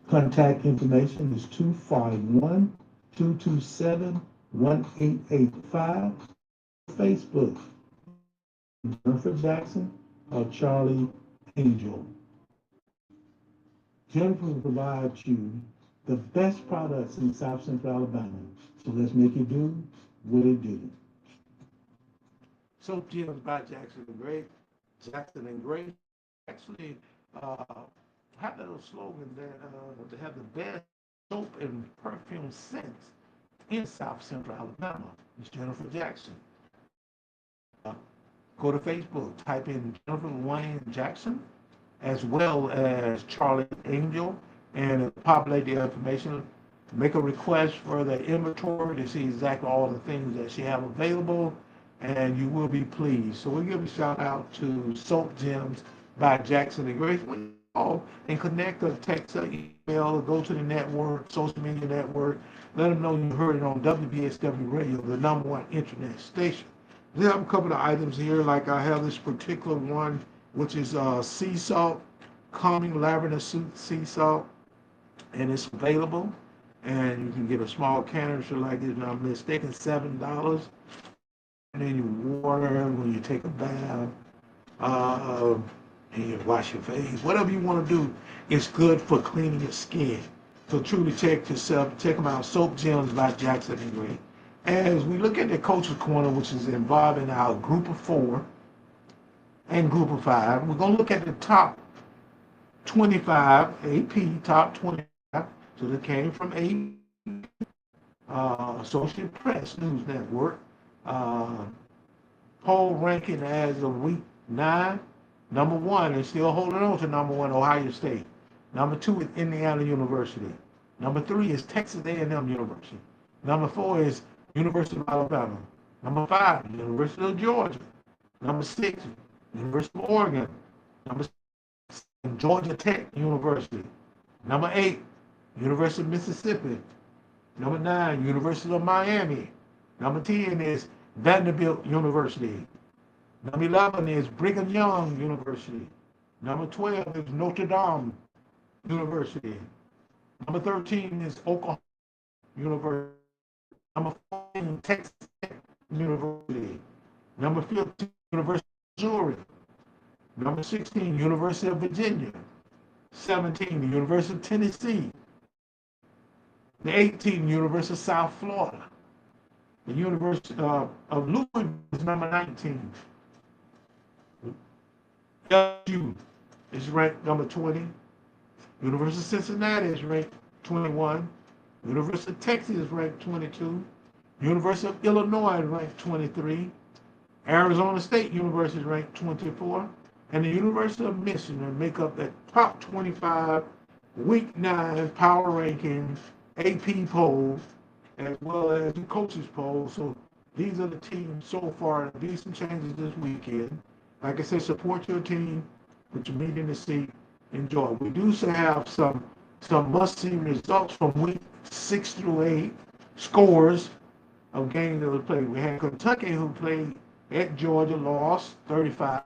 Contact information is 251-227-1885. Facebook, Jennifer Jackson or Charlie Angel. Jennifer will provide you the best products in South Central Alabama. So let's make it do what it do. Soap Gems by Jackson and Grace. Jackson and Grace actually uh, have that little slogan that they have the best soap and perfume scents in South Central Alabama. It's Jennifer Jackson. Uh, Go to Facebook, type in Jennifer Wayne Jackson, as well as Charlie Angel, and populate the information. Make a request for the inventory to see exactly all the things that she have available, and you will be pleased. So we give a shout out to Soap Gems by Jackson and Grace. We call and connect or text or email, or go to the network, social media network. Let them know you heard it on WBSW Radio, the number one internet station. We have a couple of items here, like I have this particular one, which is sea salt, calming lavender sea salt, and it's available. And you can get a small canister like this, and I'm mistaken, $7. And then you water when you take a bath, uh, and you wash your face. Whatever you want to do, it's good for cleaning your skin. So truly check yourself, check them out. Soap Gems by Jackson and Green. As we look at the Coach's Corner, which is involving our group of four and group of five, we're going to look at the top 25, AP top 25. So that came from Associated Press News Network. Uh, Poll ranking as of week 9. Number 1 is still holding on to number 1, Ohio State. Number 2 is Indiana University. Number 3 is Texas A&M University. Number 4 is University of Alabama. Number 5, University of Georgia. Number 6, University of Oregon. Number 7, Georgia Tech University. Number 8, University of Mississippi. Number 9, University of Miami. Number 10 is Vanderbilt University. Number 11 is Brigham Young University. Number 12 is Notre Dame University. Number 13 is Oklahoma University. Number 14, Texas University. Number 15, University of Missouri. Number 16, University of Virginia. 17, the University of Tennessee. The 18, University of South Florida. The University of Louisville is number 19. LSU is ranked number 20. University of Cincinnati is ranked 21. University of Texas is ranked 22. University of Illinois is ranked 23. Arizona State University is ranked 24. And the University of Michigan make up the top 25 week 9 power rankings, AP poll, as well as the coaches poll. So these are the teams so far. There'll be some changes this weekend. Like I said, support your team, put your meat in the seat, enjoy. We do have some must-see results from week 6 through 8, scores of games that were played. We had Kentucky, who played at Georgia, lost 35-12.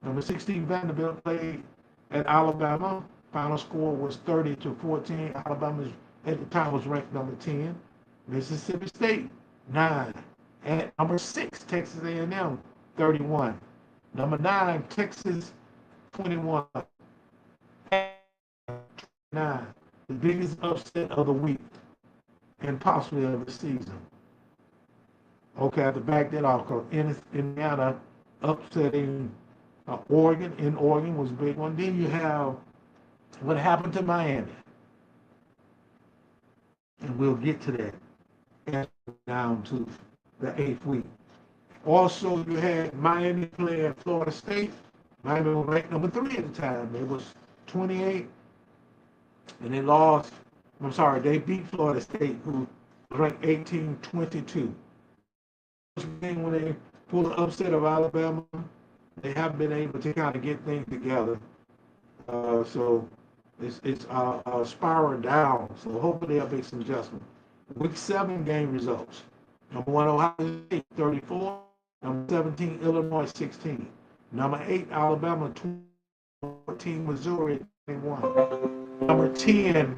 Number 16, Vanderbilt played at Alabama. Final score was 30-14. Alabama at the time was ranked number 10. Mississippi State 9. At number 6, Texas A&M 31. Number 9, Texas 21. 9. The biggest upset of the week and possibly of the season. Okay, I have to back that off because Indiana upsetting Oregon. In Oregon was a big one. Then you have what happened to Miami. and we'll get to that as we go down to the eighth week. Also, you had Miami playing Florida State. Miami was ranked number 3 at the time. It was 28, and they lost. I'm sorry, they beat Florida State, who was ranked 18-22. When they pull the upset of Alabama, they haven't been able to kind of get things together. So it's spiral down. So hopefully they'll make some adjustment. Week 7 game results. Number 1, Ohio State 34. Number 17, Illinois 16. Number 8, Alabama 14, Missouri 21. Number 10,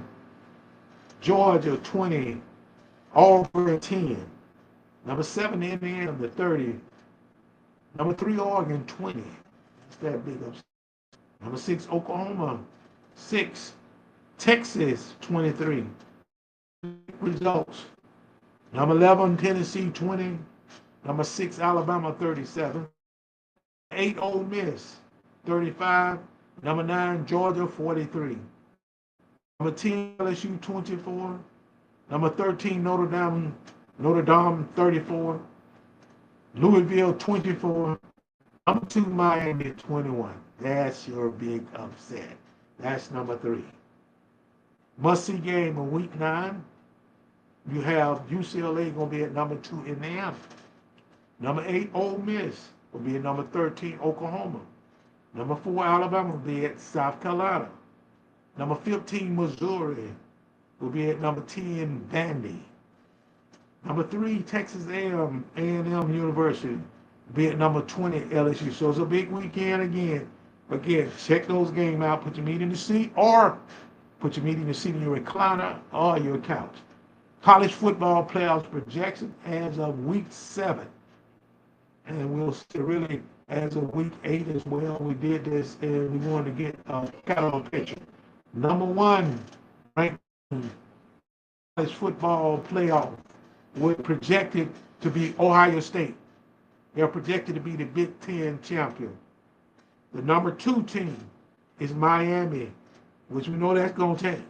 Georgia 20, Auburn 10. Number 7, Indiana 30. Number 3, Oregon 20. That's that big upset. Number 6, Oklahoma 6. Texas 23. Results. Number 11, Tennessee 20. Number 6, Alabama 37. 8, Ole Miss 35. Number 9, Georgia 43. Number 10, LSU 24. Number 13, Notre Dame 34. Louisville 24. Number 2, Miami 21. That's your big upset. That's number 3. Must-see game in week 9. You have UCLA going to be at number 2, Indiana. Number 8, Ole Miss will be at number 13, Oklahoma. Number 4, Alabama will be at South Carolina. Number 15, Missouri will be at number 10, Vandy. Number 3, Texas A&M University will be at number 20, LSU. So it's a big weekend again. Again, check those games out. Put your meat in the seat, or put your meat in the seat in your recliner or your couch. College football playoffs projection as of week 7. And we'll see really as of week 8 as well. We did this and we wanted to get kind of a picture. Number 1 ranked college football playoff was projected to be Ohio State. They're projected to be the Big Ten champion. The number 2 team is Miami, which we know that's going to change.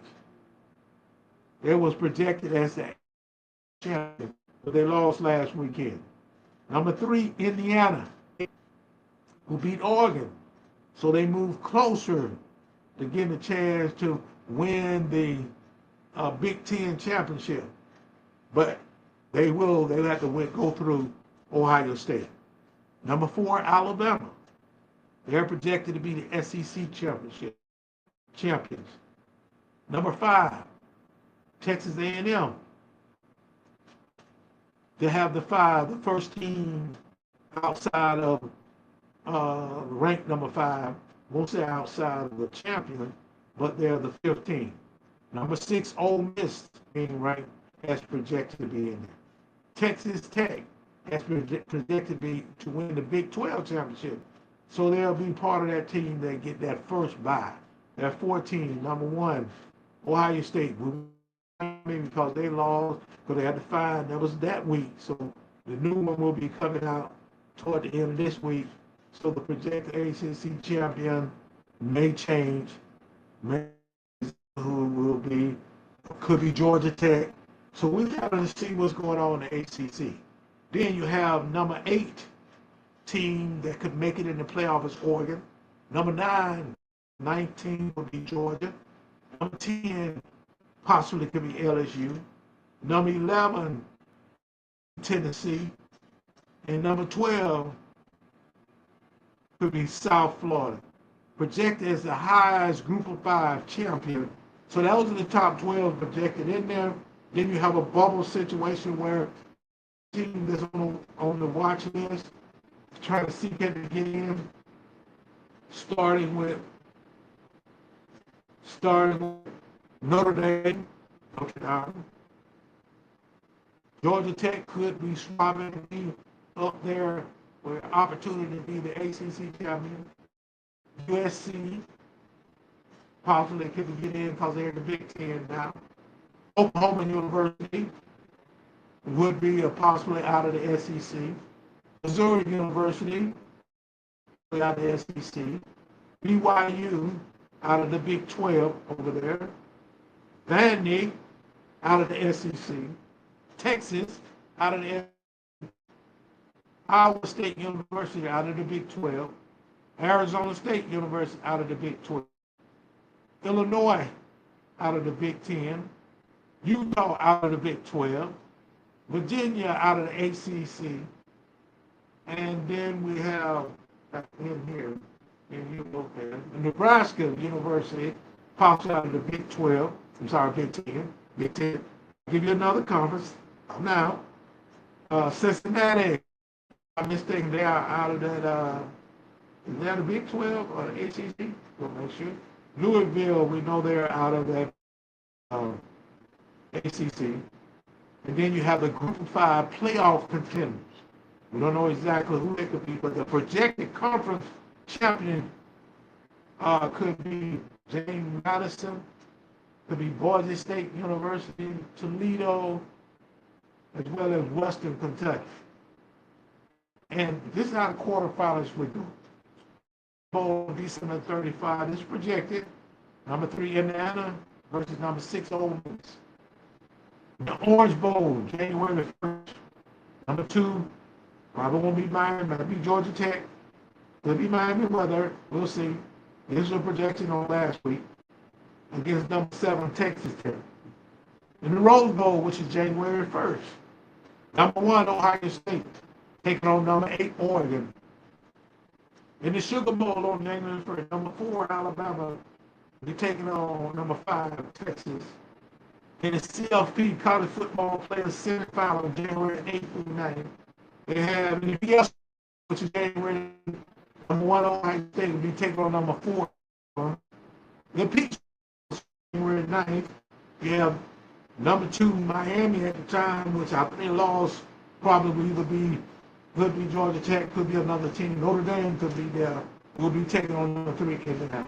It was projected as the champion, but they lost last weekend. Number 3, Indiana, who beat Oregon. So they move closer to getting a chance to win the Big Ten championship. But they'll have to go through Ohio State. Number 4, Alabama. They're projected to be the SEC championship champions. Number 5, Texas A&M. They have the first team outside of ranked number 5. Won't say outside of the champion, but they're the 15th. Number 6, Ole Miss being ranked as projected to be in there. Texas Tech as projected to win the Big 12 championship. So they'll be part of that team that get that first bye. They're 14. Number 1, Ohio State. Because they lost, because they had to find, that was that week. So the new one will be coming out toward the end of this week. So the projected ACC champion may change. Who will be, could be Georgia Tech. So we have to see what's going on in the ACC. Then you have number 8 team that could make it in the playoff is Oregon. Number 9, 19 will be Georgia. Number 10 possibly could be LSU. Number 11, Tennessee. And number 12 could be South Florida. Projected as the highest group of 5 champion. So those are the top 12 projected in there. Then you have a bubble situation where team that's on the watch list trying to seek it to get in, starting with Notre Dame, Georgia Tech could be swapping to be up there with opportunity to be the ACC champion. USC possibly could get in because they're in the Big Ten now. Oklahoma University would be possibly out of the SEC. Missouri University out of the SEC. BYU out of the Big 12 over there. Vandy out of the SEC, Texas out of the Iowa State University out of the Big 12, Arizona State University out of the Big 12, Illinois out of the Big 10, Utah out of the Big 12, Virginia out of the ACC, and then we have in here, Nebraska University pops out of the Big 12. I'm sorry, Big 10. Big 10. I'll give you another conference now. Cincinnati, if I'm mistaken, they are out of that. Is that the Big 12 or the ACC? We'll make sure. Louisville, we know they're out of that ACC. And then you have the Group of 5 playoff contenders. We don't know exactly who they could be, but the projected conference champion could be James Madison, could be Boise State University, Toledo, as well as Western Kentucky. And this is how the quarterfinals would go. Bowl December 35 is projected. Number 3 Indiana versus number 6 Ole Miss. The Orange Bowl, January 1st. Number 2, probably won't be Miami, might be Georgia Tech. Could be Miami weather. We'll see. This is a projection on last week against number 7 Texas Tech. In the Rose Bowl, which is January 1st. Number 1 Ohio State taking on number 8 Oregon. In the Sugar Bowl on January 1st, number 4 Alabama will be taking on number 5 Texas. In the CFP College Football Players Semifinal on January 8th through 9th, they have in the PS, which is January, number 1 Ohio State will be taking on number 4. The Peach, January 9th, you have number 2 Miami at the time, which I think lost probably could be Georgia Tech, could be another team. Notre Dame could be there. Will be taking on number 3 Indiana.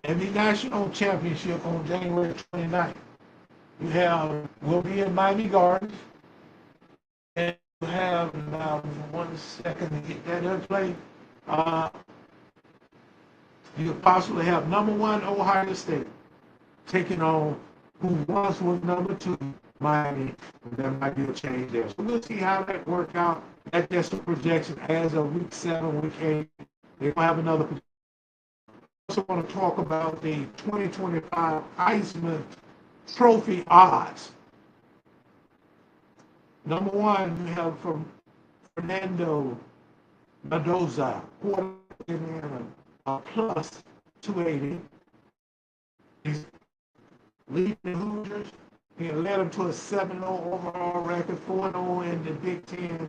And the national championship on January 29th. Will be in Miami Gardens. And you have, now 1 second to get that in play. You possibly have number 1 Ohio State taking on who once was number 2 Miami. And there might be a change there. So we'll see how that works out. That's just a projection as of week 7, week 8. They're going to have another projection. I also want to talk about the 2025 Heisman Trophy odds. Number 1, we have from Fernando Mendoza, quarterback in Indiana, plus 280. He's leading the Hoosiers. He led them to a 7-0 overall record, 4-0 in the Big Ten.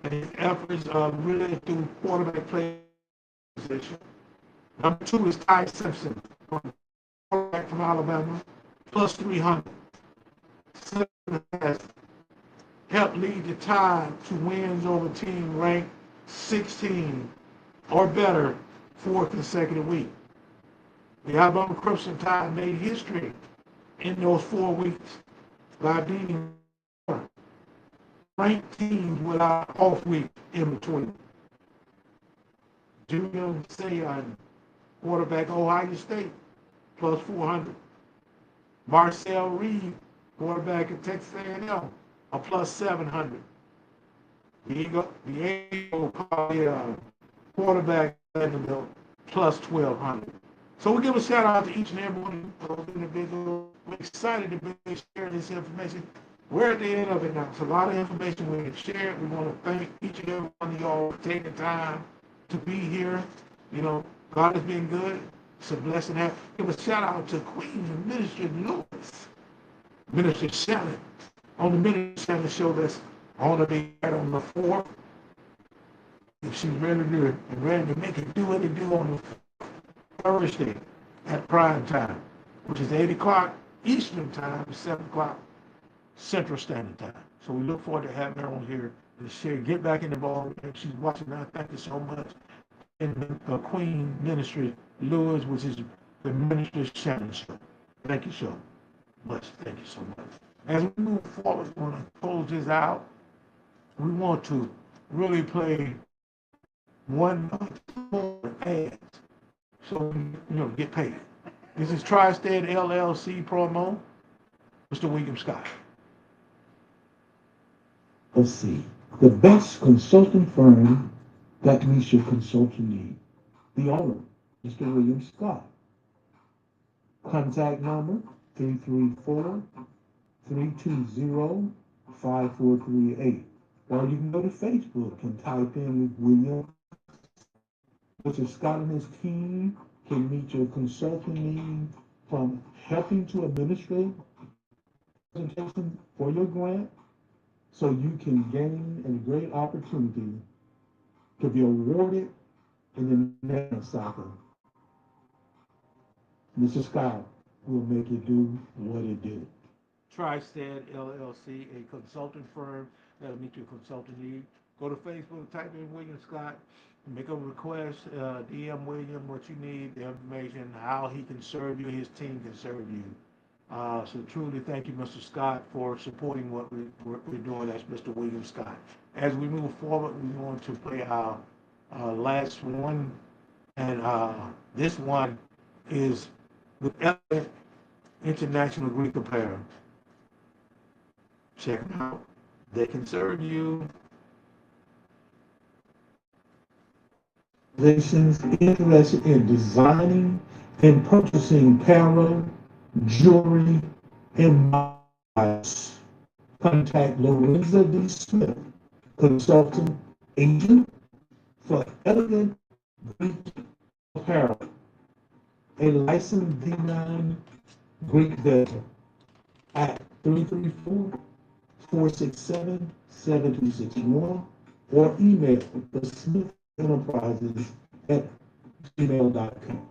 And his efforts are really through quarterback play position. Number 2 is Ty Simpson, quarterback from Alabama, plus 300. Simpson has helped lead the Tide to wins over team ranked 16 or better 4 consecutive weeks. The Alabama Crimson Tide made history in those 4 weeks by beating ranked teams without off week in between. Junior Seau, quarterback Ohio State, plus 400. Marcel Reed, quarterback at Texas A&M, a plus 700. Diego quarterback at Vanderbilt, plus 1,200. So we give a shout out to each and every one of those individuals. We're excited to be sharing this information. We're at the end of it now. It's a lot of information we can share. We want to thank each and every one of y'all for taking time to be here. God has been good. It's a blessing. Give a shout out to Queen and Minister Lewis, Minister Shannon, on the Minister Shannon show that's on the be right on the 4th. If she's ready to make it do what it do on the Thursday at prime time, which is 8 o'clock Eastern time, 7 o'clock Central Standard Time. So we look forward to having her on here to share, get back in the ball. If she's watching now, thank you so much. And Queen Ministry Lewis, which is the Minister Shannon show. Thank you so much. Thank you so much. As we move forward, we want to close this out. We want to really play one more ads so we get paid. This is Tri-State LLC promo. Mr. William Scott. Let's see. The best consulting firm that meets your consulting need. The owner, Mr. William Scott. Contact number 334-320-5438. Or you can go to Facebook and type in William. Mr. Scott and his team can meet your consulting need from helping to administrate presentation for your grant so you can gain a great opportunity to be awarded in the next cycle. Mr. Scott will make it do what it did. Tristead LLC, a consulting firm that'll meet your consulting need. Go to Facebook, type in William Scott, make a request, DM William what you need, the information, how he can serve you, his team can serve you. So truly thank you, Mr. Scott, for supporting what we're doing. That's Mr. William Scott. As we move forward, we want to play our last one, and this one is with Elegant International Greek Apparel. Check them out. They can serve you. Organizations interested in designing and purchasing apparel, jewelry, and merchandise. Contact Lorenza D. Smith, consultant agent for Elegant Greek Apparel, a licensed D9 Greek vendor at 334-467-7261 or email the Smith Enterprises at gmail.com.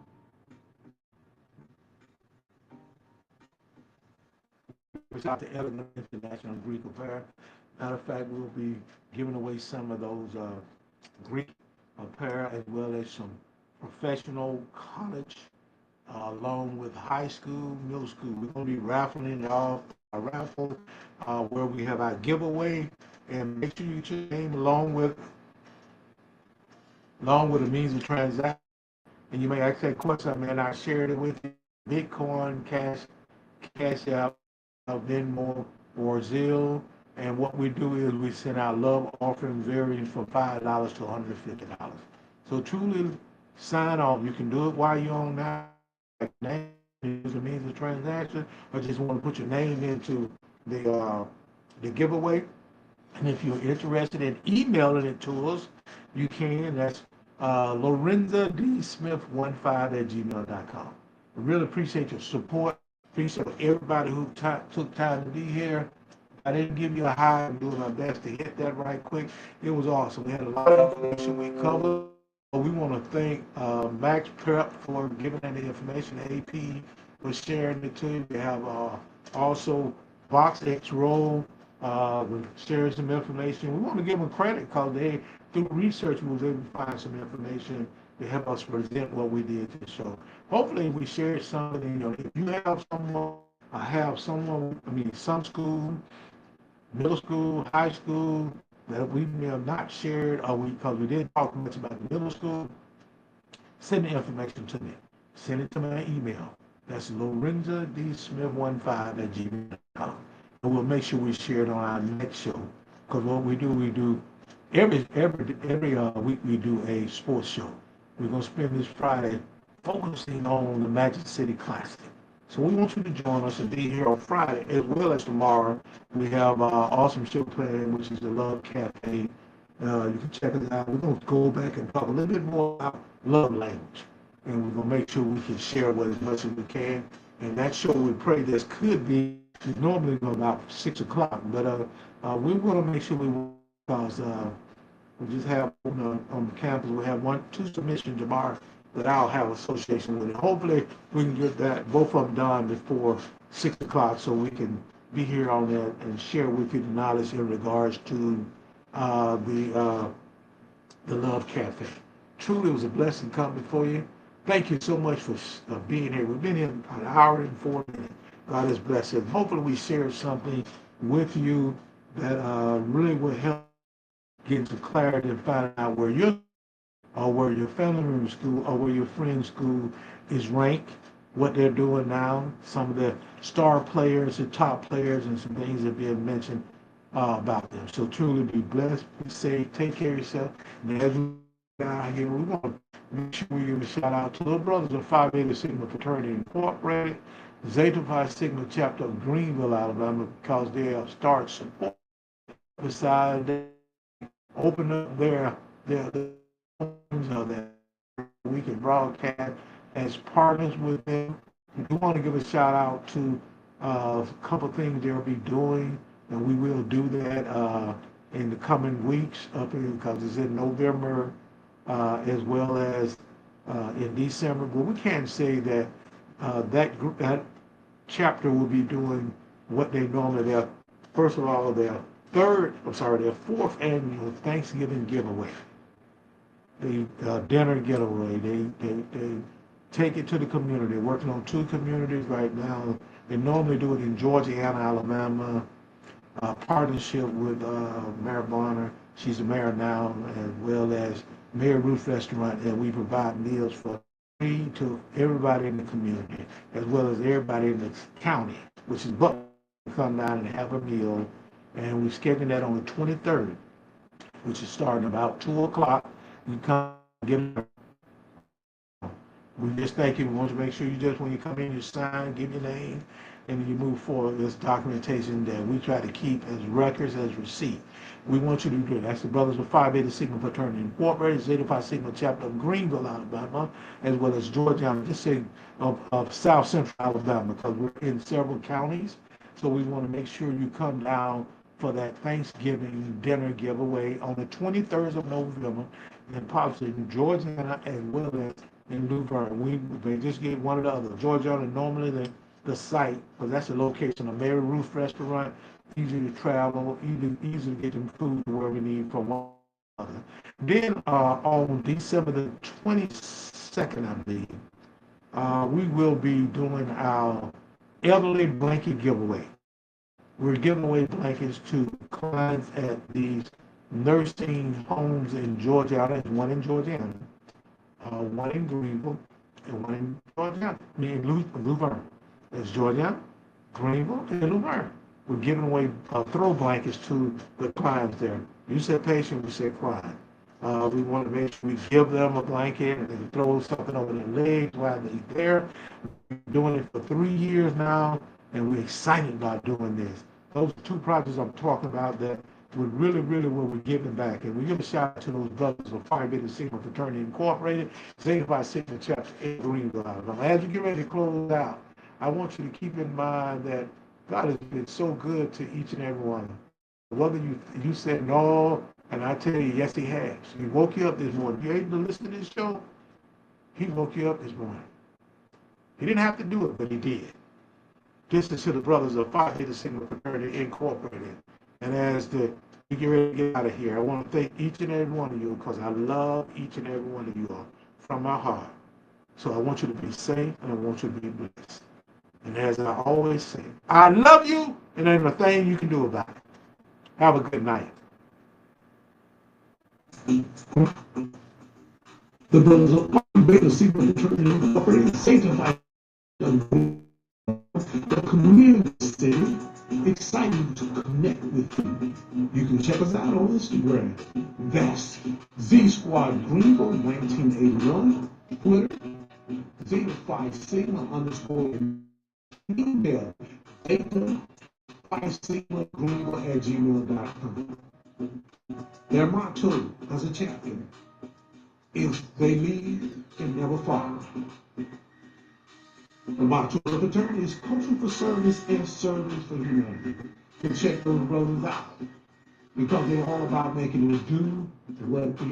Reach out to Elegant International Greek Apparel. Matter of fact, we'll be giving away some of those Greek apparel as well as some professional college, along with high school, middle school. We're going to be raffling it off a raffle where we have our giveaway, and make sure you put your name along with a means of transaction. And you may ask that question, man. I shared it with you. Bitcoin, Cash App, Venmo, or Zelle. And what we do is we send out love offering varying from $5 to $150. So truly sign off. You can do it while you're on that name as a means of transaction, or just want to put your name into the giveaway. And if you're interested in emailing it to us, you can. That's Lorenza D. Smith15@gmail.com. We really appreciate your support. Appreciate everybody who took time to be here. I didn't give you a high. I'm doing my best to hit that right quick. It was awesome. We had a lot of information we covered. We want to thank Max Prep for giving that information. AP for sharing it to you. We have also Box X Roll sharing some information. We want to give them credit because they, through research, we was able to find some information to help us present what we did to the show. Hopefully, we shared something. You know, if you have someone, some school, middle school, high school that we may have not shared, or because we didn't talk much about the middle school, send the information to me. Send it to my email. That's Lorenza D. Smith15@gmail.com. And we'll make sure we share it on our next show. Because what we do every week we do a sports show. We're gonna spend this Friday focusing on the Magic City Classic. So we want you to join us and be here on Friday as well as tomorrow. We have an awesome show playing, which is the Love Cafe. You can check it out. We're going to go back and talk a little bit more about love language. And we're going to make sure we can share with as much as we can. And that show, we pray this could be, it's normally about 6 o'clock, but we're going to make sure because we just have on the campus, we have two submissions tomorrow that I'll have association with it. Hopefully we can get both of them done before 6 o'clock so we can be here on that and share with you the knowledge in regards to the Love Cafe. Truly it was a blessing coming before you. Thank you so much for being here. We've been here about an hour and 4 minutes. God has blessed us. Hopefully we share something with you that really will help get some clarity and find out where your family member's school or where your friend's school is ranked, what they're doing now, some of the star players, the top players, and some things that are being mentioned about them. So truly be blessed, be safe, take care of yourself. And as we get out here, we want to make sure we give a shout out to the brothers of Phi Beta Sigma Fraternity Incorporated, Zeta Phi Sigma chapter of Greenville, Alabama, because they have started support. Besides, they open up their we can broadcast as partners with them. We want to give a shout out to a couple of things they'll be doing, and we will do that in the coming weeks up here because it's in November as well as in December. But we can't say that that chapter will be doing what they normally do. First of all, their fourth annual Thanksgiving giveaway. The dinner getaway. They take it to the community. They're working on 2 communities right now. They normally do it in Georgiana, Alabama, partnership with Mayor Bonner. She's the mayor now, as well as Mayor Ruth Restaurant, and we provide meals for free to everybody in the community, as well as everybody in the county, which is Buck, come down and have a meal. And we schedule that on the 23rd, which is starting about 2 o'clock. You come get it. We just thank you. We want to make sure you just, when you come in, you sign, give your name, and you move forward. This documentation that we try to keep as records, as receipt. We want you to do it. That's the Brothers of Phi Beta Sigma Fraternity Incorporated, Zeta Phi Sigma chapter of Greenville, Alabama, as well as Georgiana, just say of South Central Alabama, because we're in several counties. So we want to make sure you come down for that Thanksgiving dinner giveaway on the 23rd of November, and possibly in Georgiana as well as in Luverne. We may just get one or the other. Georgiana, normally the site, because that's the location of Mary Ruth Restaurant, easy to travel, easy to get them food where we need from one another. Then on December the 22nd, I believe, we will be doing our elderly blanket giveaway. We're giving away blankets to clients at these nursing homes in Georgiana. There's one in Georgiana, one in Greenville, and one in Georgiana. Luverne. There's Georgiana, Greenville, and Luverne. We're giving away throw blankets to the clients there. You said patient, we said client. We want to make sure we give them a blanket and they throw something over their legs while they're there. We're doing it for 3 years now, and we're excited about doing this. Those 2 projects I'm talking about that would really where we're giving back. And we give a shout out to those brothers of Phi Beta Sigma Fraternity Incorporated, Zeta Phi Sigma chapter in Greenville, Alabama. As we get ready to close out, I want you to keep in mind that God has been so good to each and every one. Whether you said no, and I tell you, yes, He has. He woke you up this morning. You able to listen to this show? He woke you up this morning. He didn't have to do it, but He did. This is to the brothers of Phi Beta Sigma Fraternity Incorporated. And as we get ready to get out of here, I want to thank each and every one of you because I love each and every one of you all from my heart. So I want you to be safe and I want you to be blessed. And as I always say, I love you and there ain't a thing you can do about it. Have a good night. The brothers of Phi Beta Sigma Fraternity Incorporated sanctified the community city, excited to connect with you. You can check us out on Instagram. That's Z Squad Greenville 1981. Twitter, Zeta Phi Sigma _ email, Zeta Phi Sigma Greenville @gmail.com. Their motto as a chapter is they lead and never follow. The motto of the fraternity is culture for service and service for humanity. You can check those brothers out because they're all about making us do what we